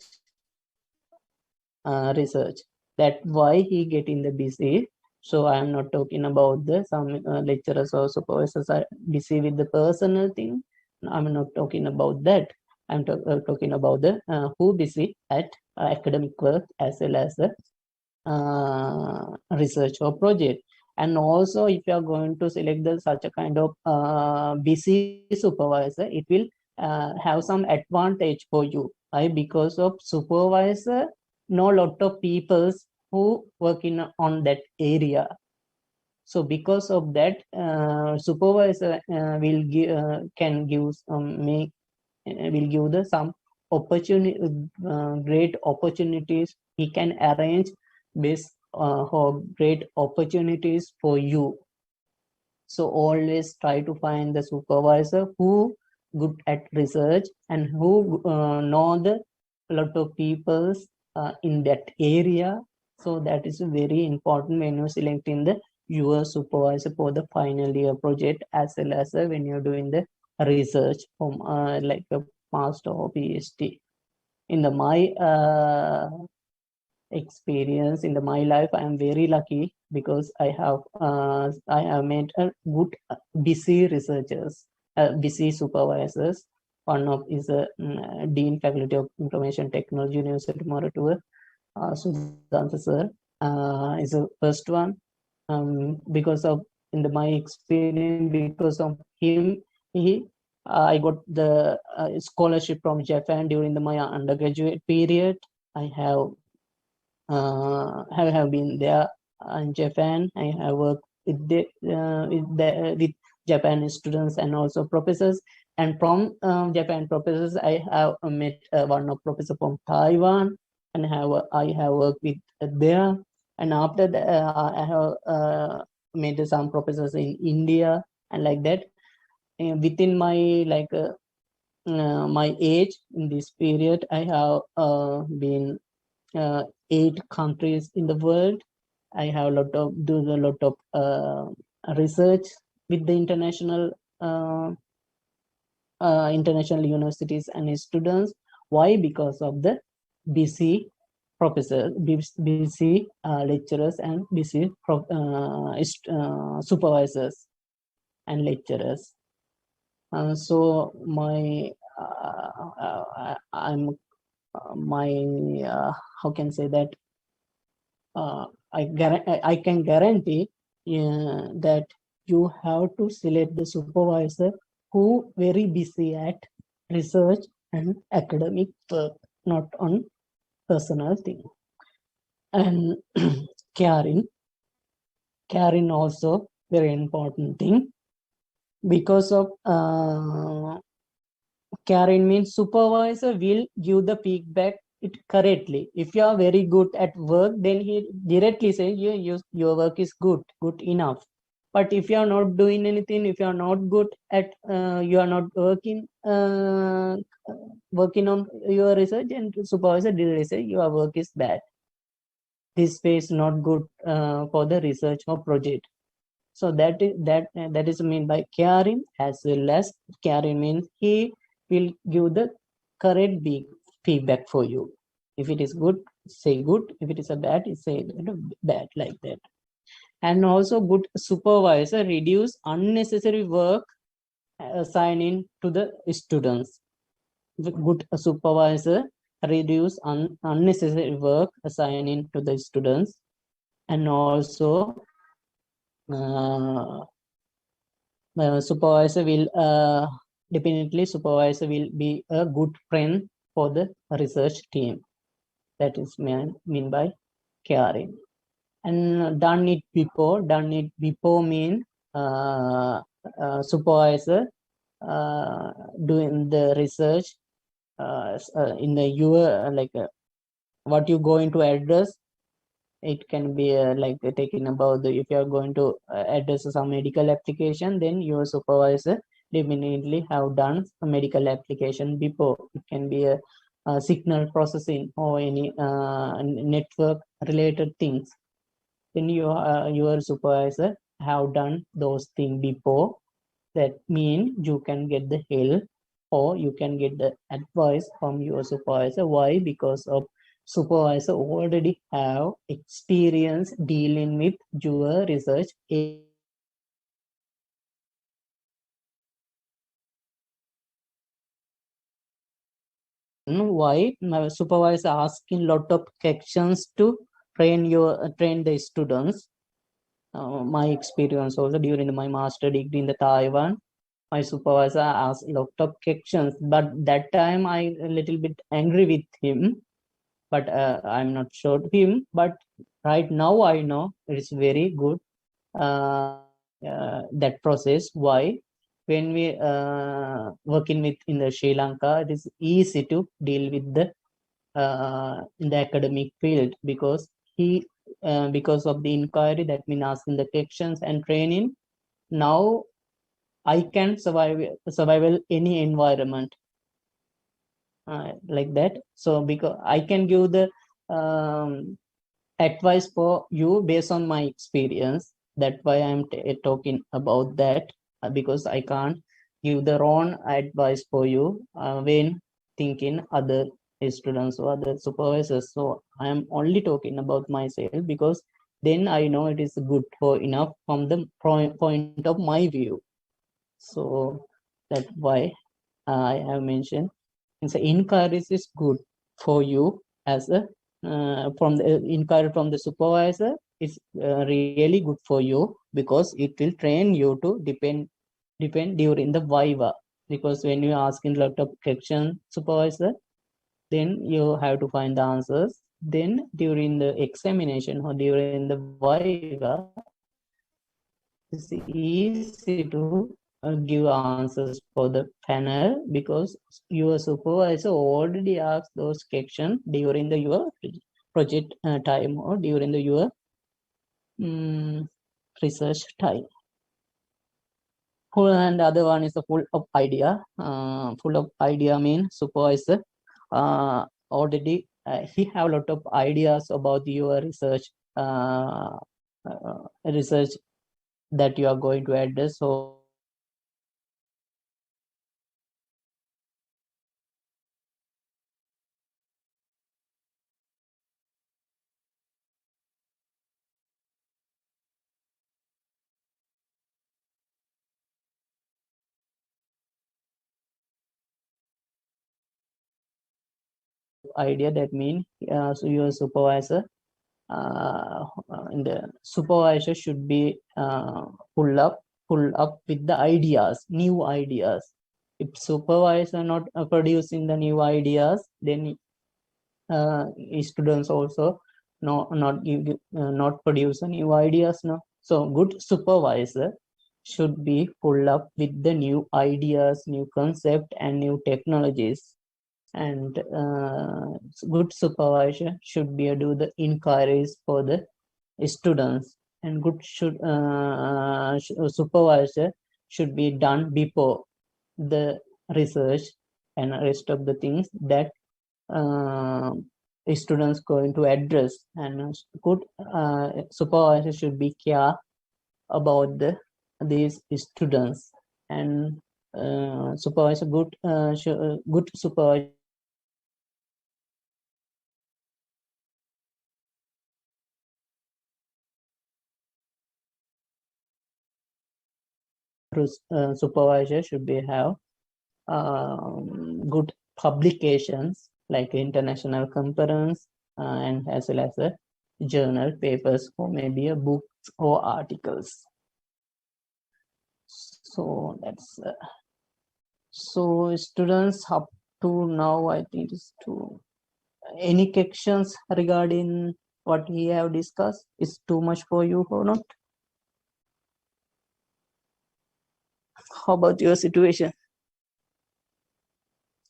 That's why he getting the busy. So I am not talking about the some lecturers or supervisors are busy with the personal thing. I'm not talking about that. I'm talking about the who busy at academic work as well as the research or project. And also if you are going to select the such a kind of busy supervisor, it will have some advantage for you. Why? Because of supervisor know lot of people who work in on that area. So because of that, supervisor will give can give will give the some opportunity, great opportunities. He can arrange best great opportunities for you. So always try to find the supervisor who good at research and who know the lot of people in that area. So that is very important when you're selecting the your supervisor for the final year project, as well as when you're doing the research from like a master or PhD. In the my experience, in the my life, I am very lucky because I have met a good busy researchers, busy supervisors. One of is a Dean Faculty of Information Technology, University of Moratuwa, Sudhanta sir, is the first one. Because of in the my experience, because of him, I got the scholarship from Japan during my undergraduate period. I have been there in Japan. I have worked with with Japanese students and also professors. And from Japan professors, I have met one of professor from Taiwan, and I have worked with there. And after that, I have met some professors in India, and like that. Within my my age in this period, I have been 8 countries in the world. I have a lot of research with the international international universities and students. Why? Because of the busy professors, busy lecturers, and busy supervisors and lecturers. So my I'm my how can say that I can guarantee that you have to select the supervisor who very busy at research and academic work, not on personal thing. And caring also very important thing, because of caring means supervisor will give the feedback it correctly. If you are very good at work, then he directly says your work is good enough. But if you are not doing anything, if you are not good at you are not working on your research, and supervisor directly say your work is bad, this way is not good for the research or project. So that is mean by caring. As well as caring means he will give the correct feedback for you. If it is good, say good. If it is a bad, say bad, like that. And also good supervisor reduce unnecessary work assigning to the students. Good supervisor reduce unnecessary work assigning to the students. And also supervisor will definitely supervisor will be a good friend for the research team. That is mean by caring. And done it before mean supervisor doing the research in the your what you going to address. It can be like taking about if you are going to address some medical application, then your supervisor definitely have done a medical application before. It can be a signal processing or any network related things. Then your supervisor have done those things before. That mean you can get the help or you can get the advice from your supervisor. Why? Because of supervisor already have experience dealing with your research area. Why? My supervisor asking lot of questions to train the students. My experience also during my master degree in the Taiwan, my supervisor asked a lot of questions, but that time I a little bit angry with him, but I'm not sure him. But right now I know it is very good that process. Why? When we working with in the Sri Lanka, it is easy to deal with the in the academic field, because because of the inquiry, that means asking the questions and training. Now I can survival any environment like that. So because I can give the advice for you based on my experience. That's why I'm talking about that, because I can't give the wrong advice for you when thinking other students or other supervisors. So I am only talking about myself, because then I know it is good for enough from the point of my view. So that's why I have mentioned. And so inquiries is good for you as a from the inquiry from the supervisor is really good for you, because it will train you to depend during the viva. Because when you ask in lot of question supervisor, then you have to find the answers. Then during the examination or during the viva, it's easy to give answers for the panel, because your supervisor already asked those questions during the your project time or during the your research time. And the other one is the full of idea. Full of idea means supervisor already he have a lot of ideas about your research that you are going to address. So idea. That means so your supervisor the supervisor should be pull up with the ideas, new ideas. If supervisor not producing the new ideas, then students also not produce new ideas. No, so good supervisor should be pull up with the new ideas, new concept, and new technologies. And good supervisor should be do the inquiries for the students, and good supervisor should be done before the research and rest of the things that students going to address. And good supervisor should be care about these students. And supervisor good supervisor supervisor should be have good publications like international conference and as well as a journal papers, or maybe a books or articles. So that's so students up to now, I think it's to any questions regarding what we have discussed? Is too much for you or not? How about your situation?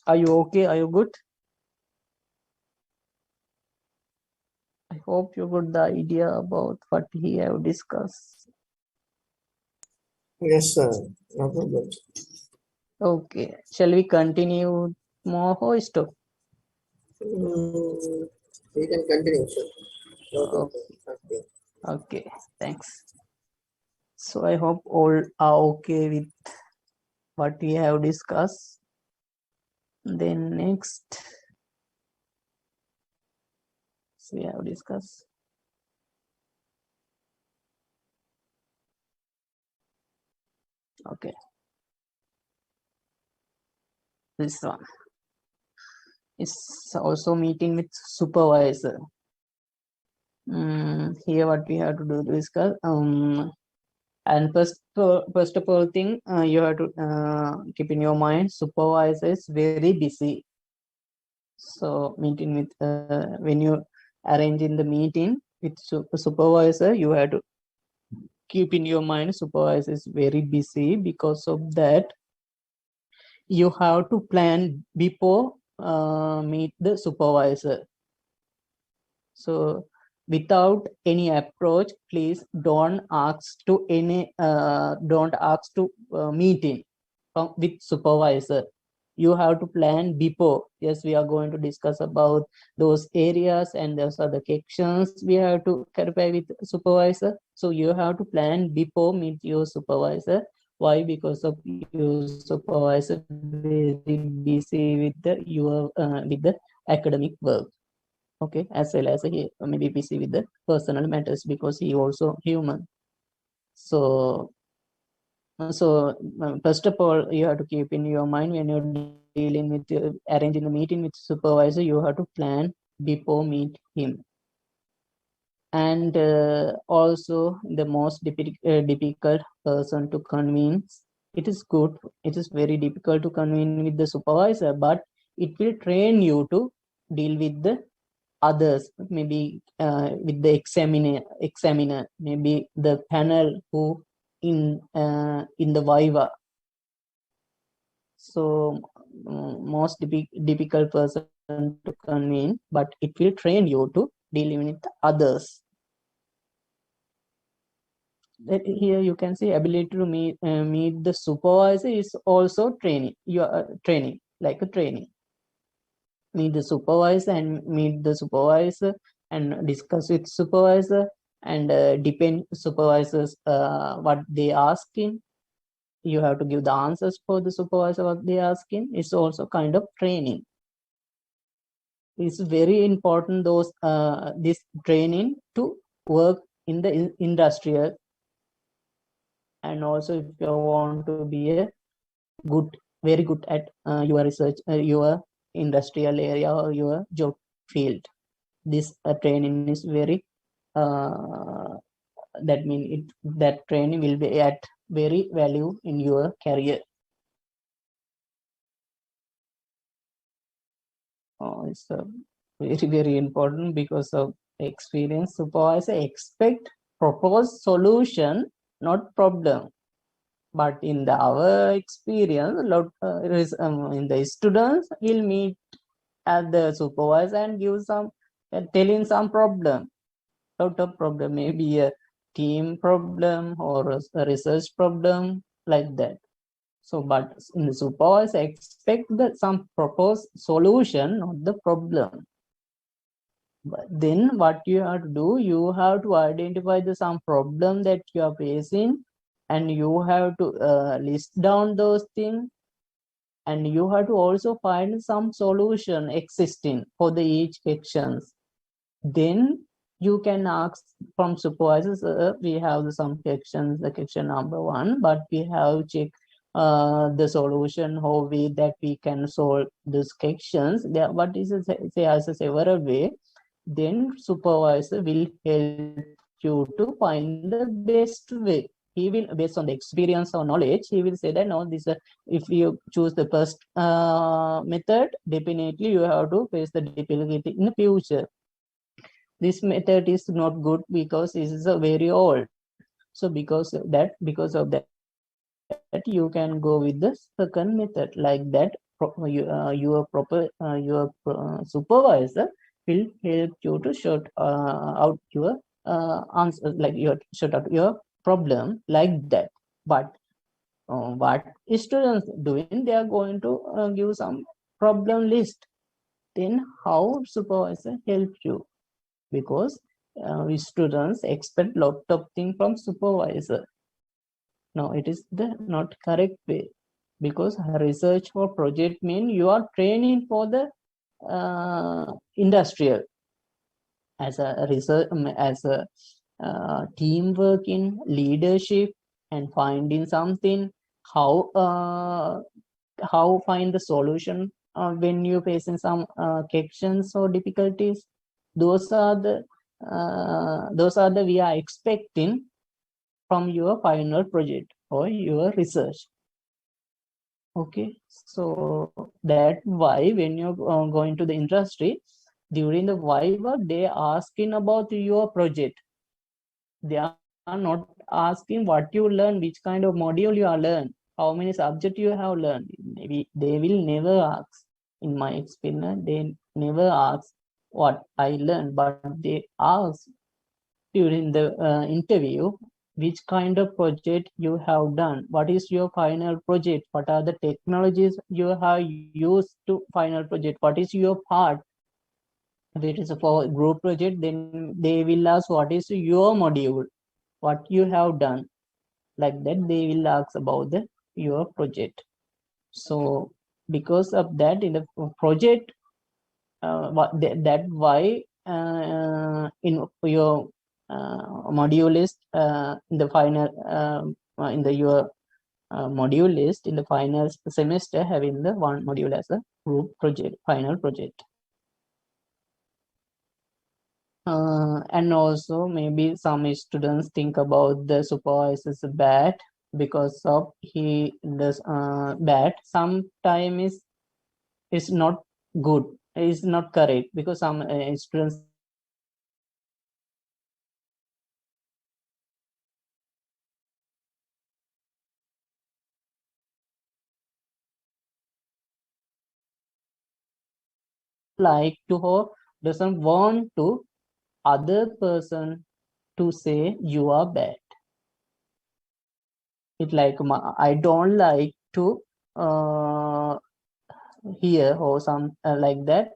Are you okay? Are you good? I hope you got the idea about what we have discussed. Yes, sir. No problem. Okay, shall we continue more or stop? We can continue, sir. No problem. Okay. Okay, thanks. So I hope all are okay with what we have discussed. Then next, so we have discussed. Okay, this one is also meeting with supervisor. Here what we have to do discuss. And first of all thing, you have to keep in your mind, supervisor is very busy. So meeting with when you arrange in the meeting with supervisor, you have to keep in your mind supervisor is very busy. Because of that, you have to plan before meet the supervisor. So without any approach, please don't ask to meeting with supervisor. You have to plan before. Yes, we are going to discuss about those areas, and those are the questions we have to clarify with supervisor. So you have to plan before meet your supervisor. Why? Because of your supervisor very busy with the academic work. Okay, as well as he may be busy with the personal matters, because he also human. So first of all, you have to keep in your mind when you're dealing with arranging the meeting with supervisor, you have to plan before meet him. And also the most difficult person to convince. It is very difficult to convince with the supervisor, but it will train you to deal with the others, maybe with the examiner, maybe the panel who in the viva. So most difficult person to convince, but it will train you to deal with others. Here you can see ability to meet the supervisor is also training. You are training, like a training. Meet the supervisor and discuss with supervisor, and depend supervisors what they asking. You have to give the answers for the supervisor what they asking. It's also kind of training. It's very important those this training to work in the industrial. And also if you want to be a very good at your research, your industrial area or your job field. This training is very that training will be at very value in your career. It's very important because of experience. Supervisor expect propose solution, not problem. But in our experience, in the students will meet at the supervisor and give some telling some problem, lot of problem, maybe a team problem or a research problem, like that. So, but in the supervisor expect that some proposed solution, not the problem. But then what you have to do, you have to identify the some problem that you are facing, and you have to list down those things, and you have to also find some solution existing for the each sections. Then you can ask from supervisors, we have some sections, the section number 1, but we have check the solution, how we can solve these sections. There, what is say as a several way. Then supervisor will help you to find the best way. He will, based on the experience or knowledge, he will say that no, this if you choose the first method, definitely you have to face the difficulty in the future. This method is not good because it is very old. So because of that you can go with the second method. Like that, your supervisor will help you to sort out your answer, like your sort out your problem, like that. But what students doing, they are going to give some problem list. Then how supervisor help you? Because students expect lot of things from supervisor. No, it is the not correct way, because research for project mean you are training for the industrial, as a research, as a teamwork in leadership and finding something, how find the solution when you're facing some questions or difficulties. Those are the we are expecting from your final project or your research. Okay, so that why when you're going to the industry, during the viva, they asking about your project. They are not asking what you learn, which kind of module you are learned, how many subjects you have learned. Maybe they will never ask. In my experience, they never ask what I learned, but they ask during the interview, which kind of project you have done, what is your final project, what are the technologies you have used to final project, what is your part. If it is for group project, then they will ask what is your module, what you have done, like that they will ask about your project. So because of that, in the project, that why in your module list, in the final in the your module list in the final semester, having the one module as a group project, final project. And also maybe some students think about the supervisor is bad because of he does bad. Sometimes it's not good, it's not correct, because some students like to doesn't want to other person to say you are bad. It like I don't like to hear or some like that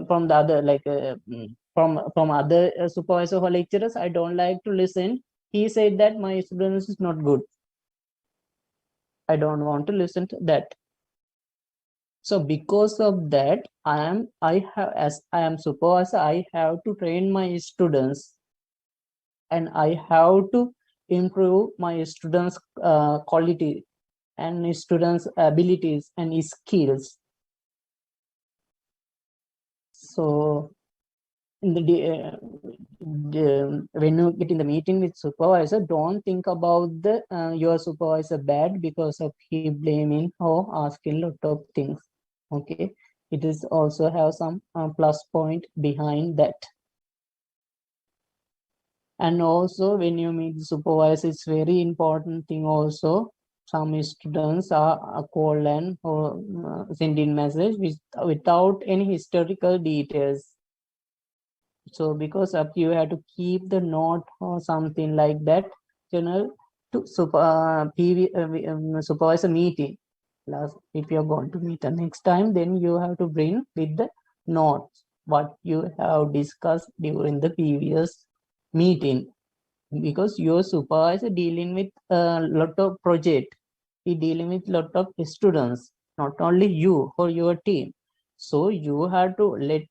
from the other, like from other supervisor or lecturers. I don't like to listen. He said that my students is not good. I don't want to listen to that. So because of that, as I am supervisor, I have to train my students, and I have to improve my students' quality and students' abilities and skills. So in when you get in the meeting with supervisor, don't think about the your supervisor bad because of he blaming or asking lot of things. Okay, it is also have some plus point behind that. And also when you meet the supervisor, it's very important thing also. Some students are called and or send in message without any historical details. So because of you have to keep the note or something like that, journal to supervisor meeting. If you're going to meet the next time, then you have to bring with the notes what you have discussed during the previous meeting, because your supervisor dealing with a lot of project, he dealing with lot of students, not only you or your team. So you have to let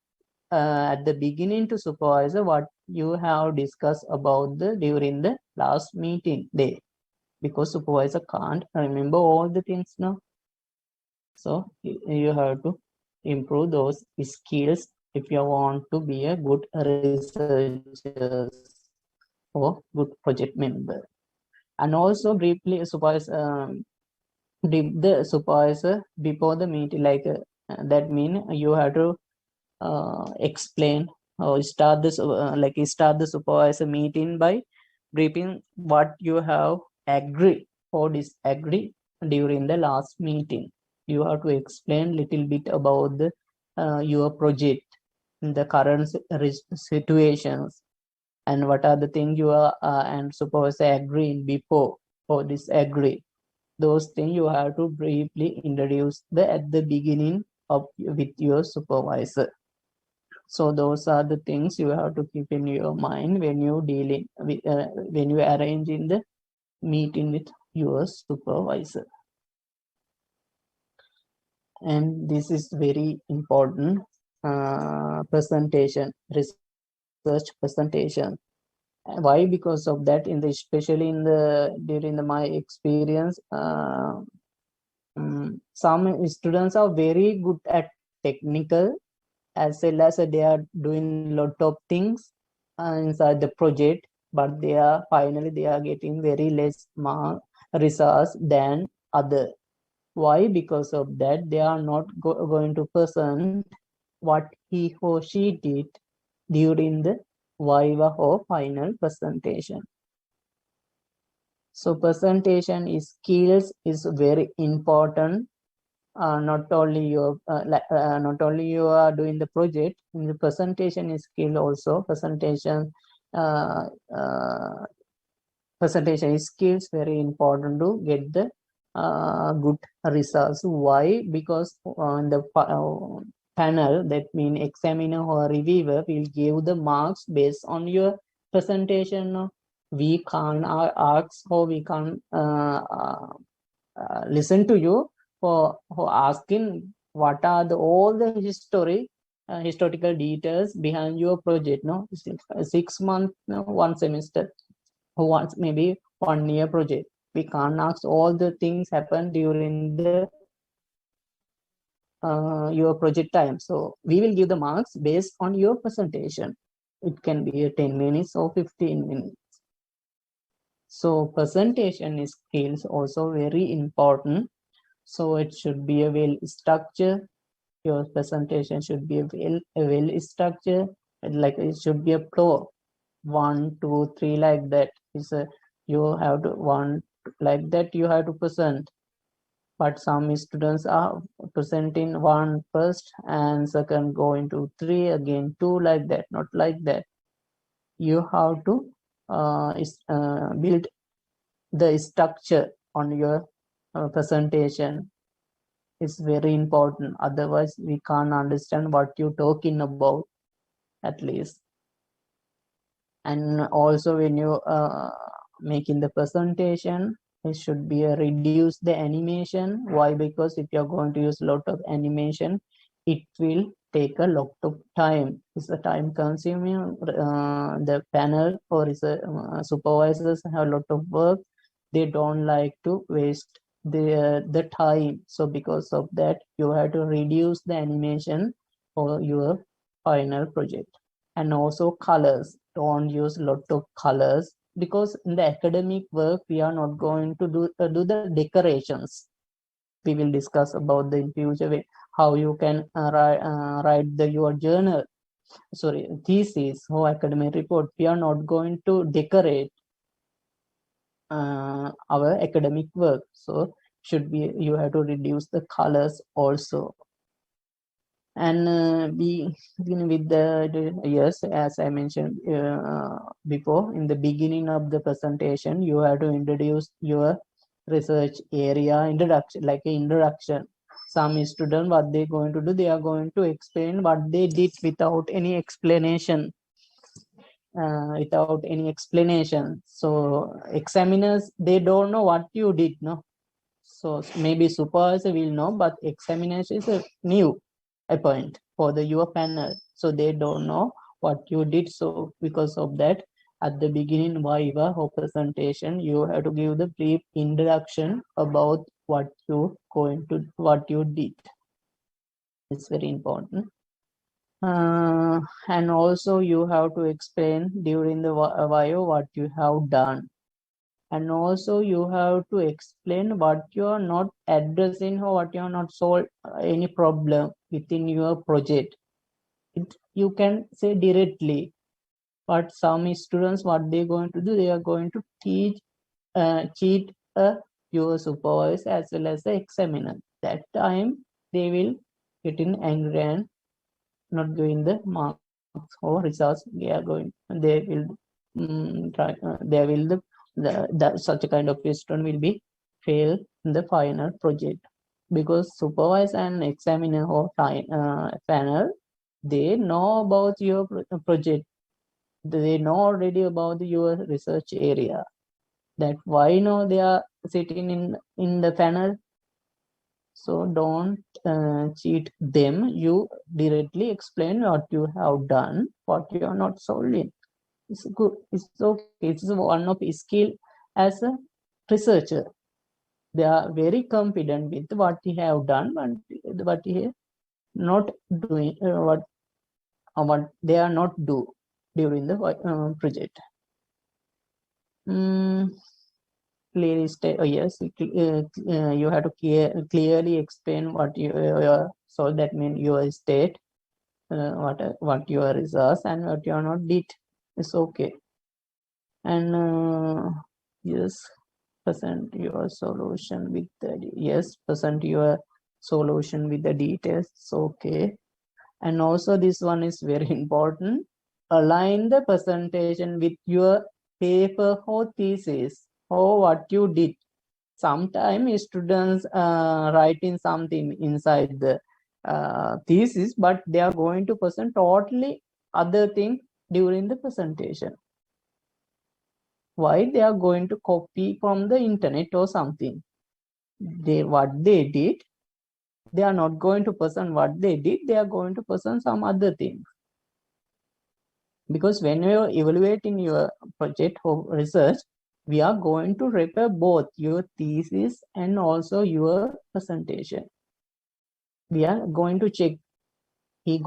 at the beginning to supervisor what you have discussed about the during the last meeting day, because supervisor can't remember all the things now. So you have to improve those skills if you want to be a good researcher or good project member. And also briefly the supervisor before the meeting, like that mean you have to explain or start this start the supervisor meeting by briefing what you have agree or disagree during the last meeting. You have to explain little bit about the your project in the current situations, and what are the things you are and supervisor agreeing before or disagree. Those things you have to briefly introduce at the beginning of with your supervisor. So those are the things you have to keep in your mind when you dealing with when you arrange in the meeting with your supervisor. And this is very important presentation, research presentation. Why? Because of that, in the especially in the during the my experience, some students are very good at technical, as well as they are doing lot of things inside the project, but they are getting very less results than other. Why? Because of that, they are not going to present what he or she did during the viva or final presentation. So presentation is skills is very important. Not only you are doing the project, in the presentation is skill also. Uh, uh, Presentation is skills very important to get the good results. Why? Because on the panel, that means examiner or reviewer will give the marks based on your presentation. We can't ask or we can't listen to you for asking what are all the historical details behind your project. No, 6 months, no, one semester, once maybe 1 year project. We can't ask all the things happen during the your project time. So we will give the marks based on your presentation. It can be a 10 minutes or 15 minutes. So presentation skills also very important. So it should be a well structured. Your presentation should be a well structured. Like it should be a flow, 1, 2, 3, like that. Is a you have to one like that you have to present. But some students are presenting one first and second go into 3 again 2, like that. Not like that. You have to build the structure on your presentation. Is very important, otherwise we can't understand what you're talking about, at least. And also when you making the presentation, it should be a reduce the animation. Why? Because if you're going to use a lot of animation, it will take a lot of time. It's a time consuming. The panel or is a supervisors have a lot of work. They don't like to waste the time. So because of that, you have to reduce the animation for your final project. And also colors, don't use lot of colors, because in the academic work we are not going to do the decorations. We will discuss about the in future way how you can write your journal, sorry, thesis or academic report. We are not going to decorate our academic work, so should be you have to reduce the colors also. And we begin with the yes, as I mentioned before, in the beginning of the presentation you have to introduce your research area introduction, like an introduction. Some student, what they going to do, they are going to explain what they did without any explanation. So examiners, they don't know what you did, no. So maybe supervisor will know, but examination is a new appoint for the your panel, so they don't know what you did. So because of that, at the beginning viva or presentation, you have to give the brief introduction about what you did. It's very important. And also you have to explain during the bio what you have done. And also you have to explain what you are not addressing or what you are not solved any problem within your project. You can say directly, but some students, what they're going to do, they are going to cheat your supervisor as well as the examiner. That time they will get in angry and not giving the marks or results. They will such a kind of student will be fail in the final project, because supervisor and examiner or panel, they know about your project, they know already about your research area. That why now they are sitting in the panel. So don't cheat them. You directly explain what you have done, what you are not solving. It's good. It's okay. It's one of skill as a researcher. They are very confident with what he have done, but what he not doing, what they are not do during the project. Clearly state. Oh yes, you have to clearly explain what you so that means your state, what your results and what you are not did. It's okay. And yes, present your solution with present your solution with the details. It's okay. And also this one is very important. Align the presentation with your paper or thesis or what you did. Sometimes students writing something inside the thesis, but they are going to present totally other thing during the presentation. Why? They are going to copy from the internet or something. What they did, they are not going to present what they did, they are going to present some other thing. Because when you are evaluating your project or research, we are going to repair both your thesis and also your presentation. We are going to check in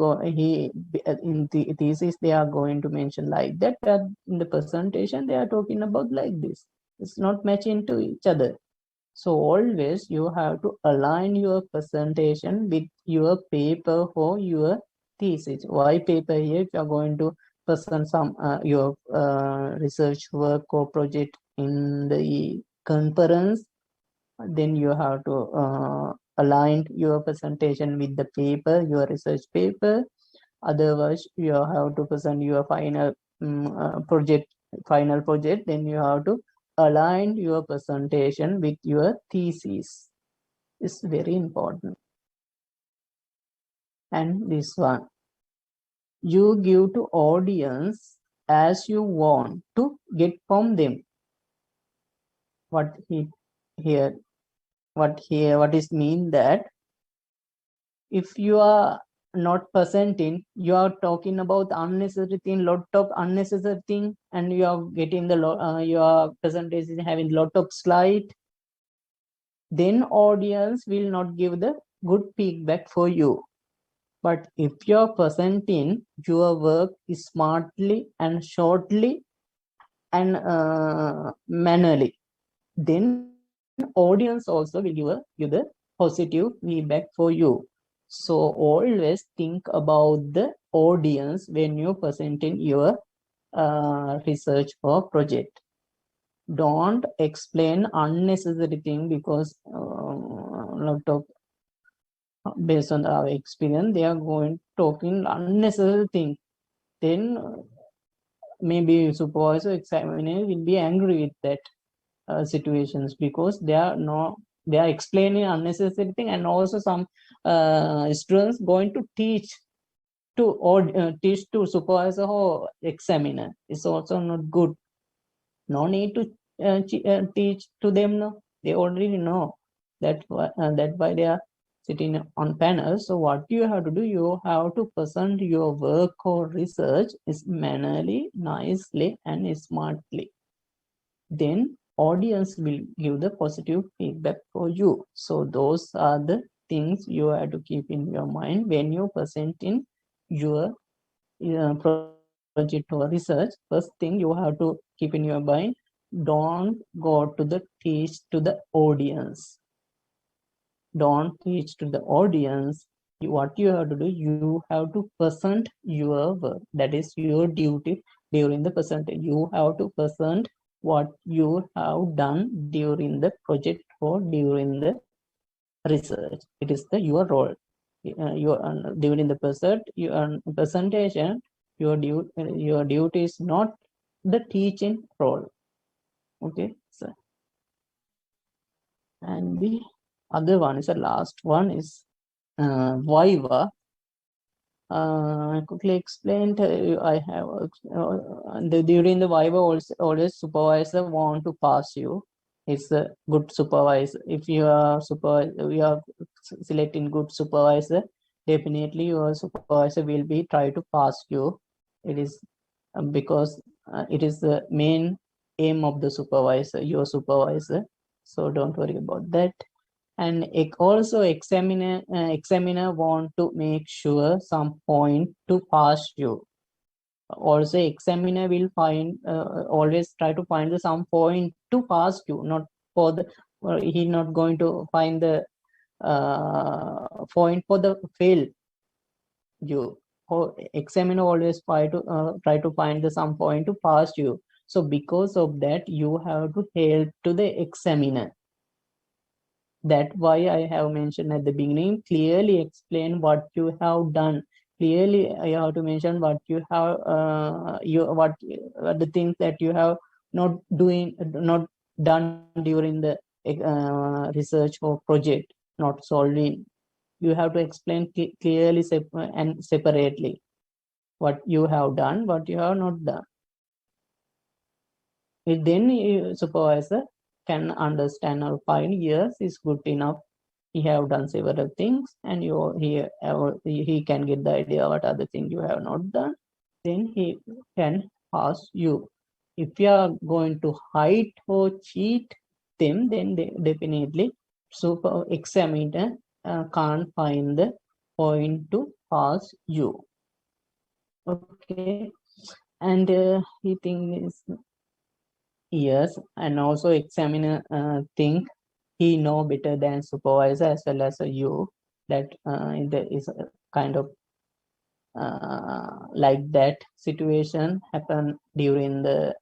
the thesis they are going to mention like that, but in the presentation they are talking about like this. It's not matching to each other. So always you have to align your presentation with your paper or your thesis. Why paper here? If you are going to present some your research work or project in the conference, then you have to align your presentation with the paper, your research paper. Otherwise, you have to present your final project, then you have to align your presentation with your thesis. It's very important. And this one, you give to audience as you want to get from them. What is mean that if you are not presenting, you are talking about unnecessary thing, lot of unnecessary thing, and you are getting the your presentation having lot of slide, then audience will not give the good feedback for you. But if you're presenting your work smartly and shortly and manually, then audience also will give you the positive feedback for you. So always think about the audience when you presenting your research or project. Don't explain unnecessary thing, because lot of, based on our experience, they are going talking unnecessary thing. Then maybe supervisor examiner will be angry with that situations, because they are explaining unnecessary thing, and also some students going to teach to supervisor or examiner. It's also not good. No need to teach to them. No, they already know that why they are sitting on panel. So what you have to do, you have to present your work or research is manually, nicely, and smartly. Then audience will give the positive feedback for you. So those are the things you have to keep in your mind when you present in your project or research. First thing you have to keep in your mind, don't go to the teach to the audience. Don't teach to the audience. What you have to do, you have to present your work. That is your duty during the presentation. You have to present what you have done during the project or during the research. It is your role. During the presentation, your duty is not the teaching role. Okay, so, and the other one is the last one is Viva. I quickly explained. I have during the Viva also, always supervisor want to pass you. It's a good supervisor. If you are selecting good supervisor, definitely your supervisor will be try to pass you. It is because it is the main aim of the supervisor, your supervisor. So don't worry about that. And also examiner want to make sure some point to pass you. Also examiner will find always try to find some point to pass you, not for the he not going to find the point for the fail you. Or examiner always try to find the some point to pass you. So because of that, you have to help to the examiner. That's why I have mentioned at the beginning, clearly explain what you have done. Clearly, I have to mention what you have, what the things that you have not done during the research or project, not solving. You have to explain clearly and separately what you have done, what you have not done. Then supervisor can understand or find, yes, is good enough. He have done several things, and he can get the idea what other thing you have not done. Then he can pass you. If you are going to hide or cheat them, then definitely examiner can't find the point to pass you. Okay, and he thinks, yes, and also examiner think he know better than supervisor as well as you, that there is a kind of like that situation happen during the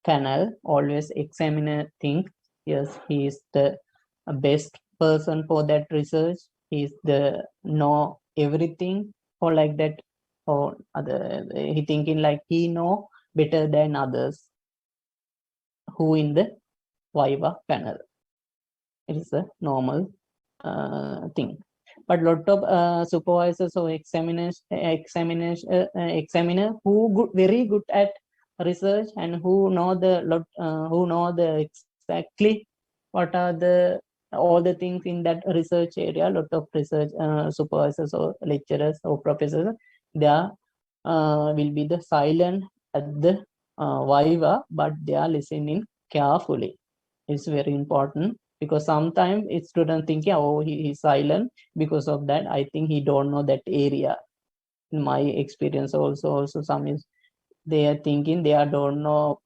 panel. Always examiner think, yes, he is the best person for that research. He is the know everything, or like that, or other he thinking like he know better than others who in the Viva panel. It is a normal thing. But lot of supervisors or examiner who very good at research, and who know the exactly what are all the things in that research area. Lot of research supervisors or lecturers or professors, they are will be the silent at the Viva, but they are listening carefully. It's very important. because sometimes it's student thinking, oh, he's silent because of that. I think he don't know that area. In my experience also some is they are thinking they are don't know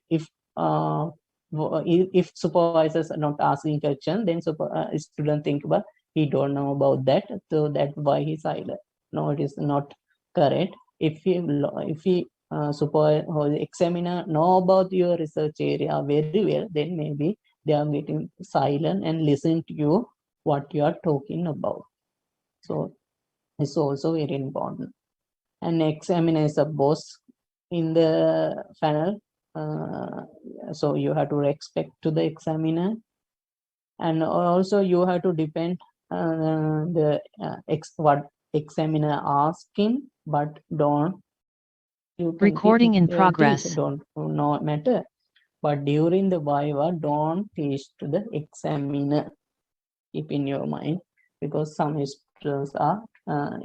if uh, if supervisors are not asking question, then student think about he don't know about that, so that's why he's silent. No, it is not correct. If he supervisor or the examiner know about your research area very well, then maybe they are getting silent and listen to you what you are talking about. So it's also very important. And examiner is a boss in the panel, so you have to respect to the examiner, and also you have to depend the what examiner asking, but don't you can Recording in teach, progress. don't no matter, but during the viva don't teach to the examiner. Keep in your mind, because some students are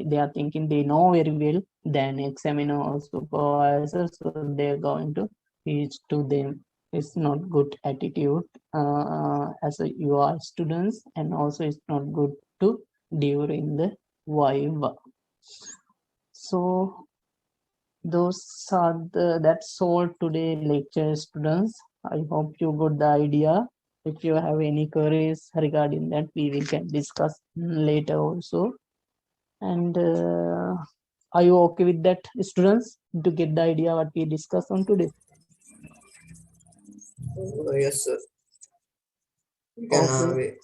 they are thinking they know very well than examiner or supervisor, so they're going to teach to them. It's not good attitude as you are students, and also it's not good to during the viva. So that's all today lecture, students. I hope you got the idea. If you have any queries regarding that, we can discuss later also. And are you okay with that, students, to get the idea what we discussed on today? Yes, sir. We can, Okay.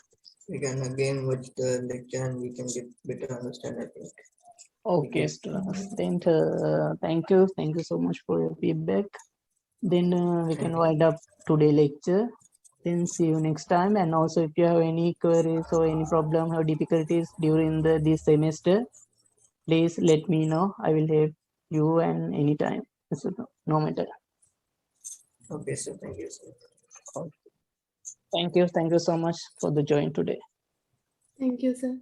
we can again watch the lecture and we can get better understand, I think. Okay, students. Then thank you so much for your feedback. Then we can wind up today lecture. Then see you next time. And also, if you have any queries or any problem or difficulties during this semester, please let me know. I will help you and anytime. So, no matter. Okay, sir. Thank you, sir. Okay. Thank you so much for the join today. Thank you, sir.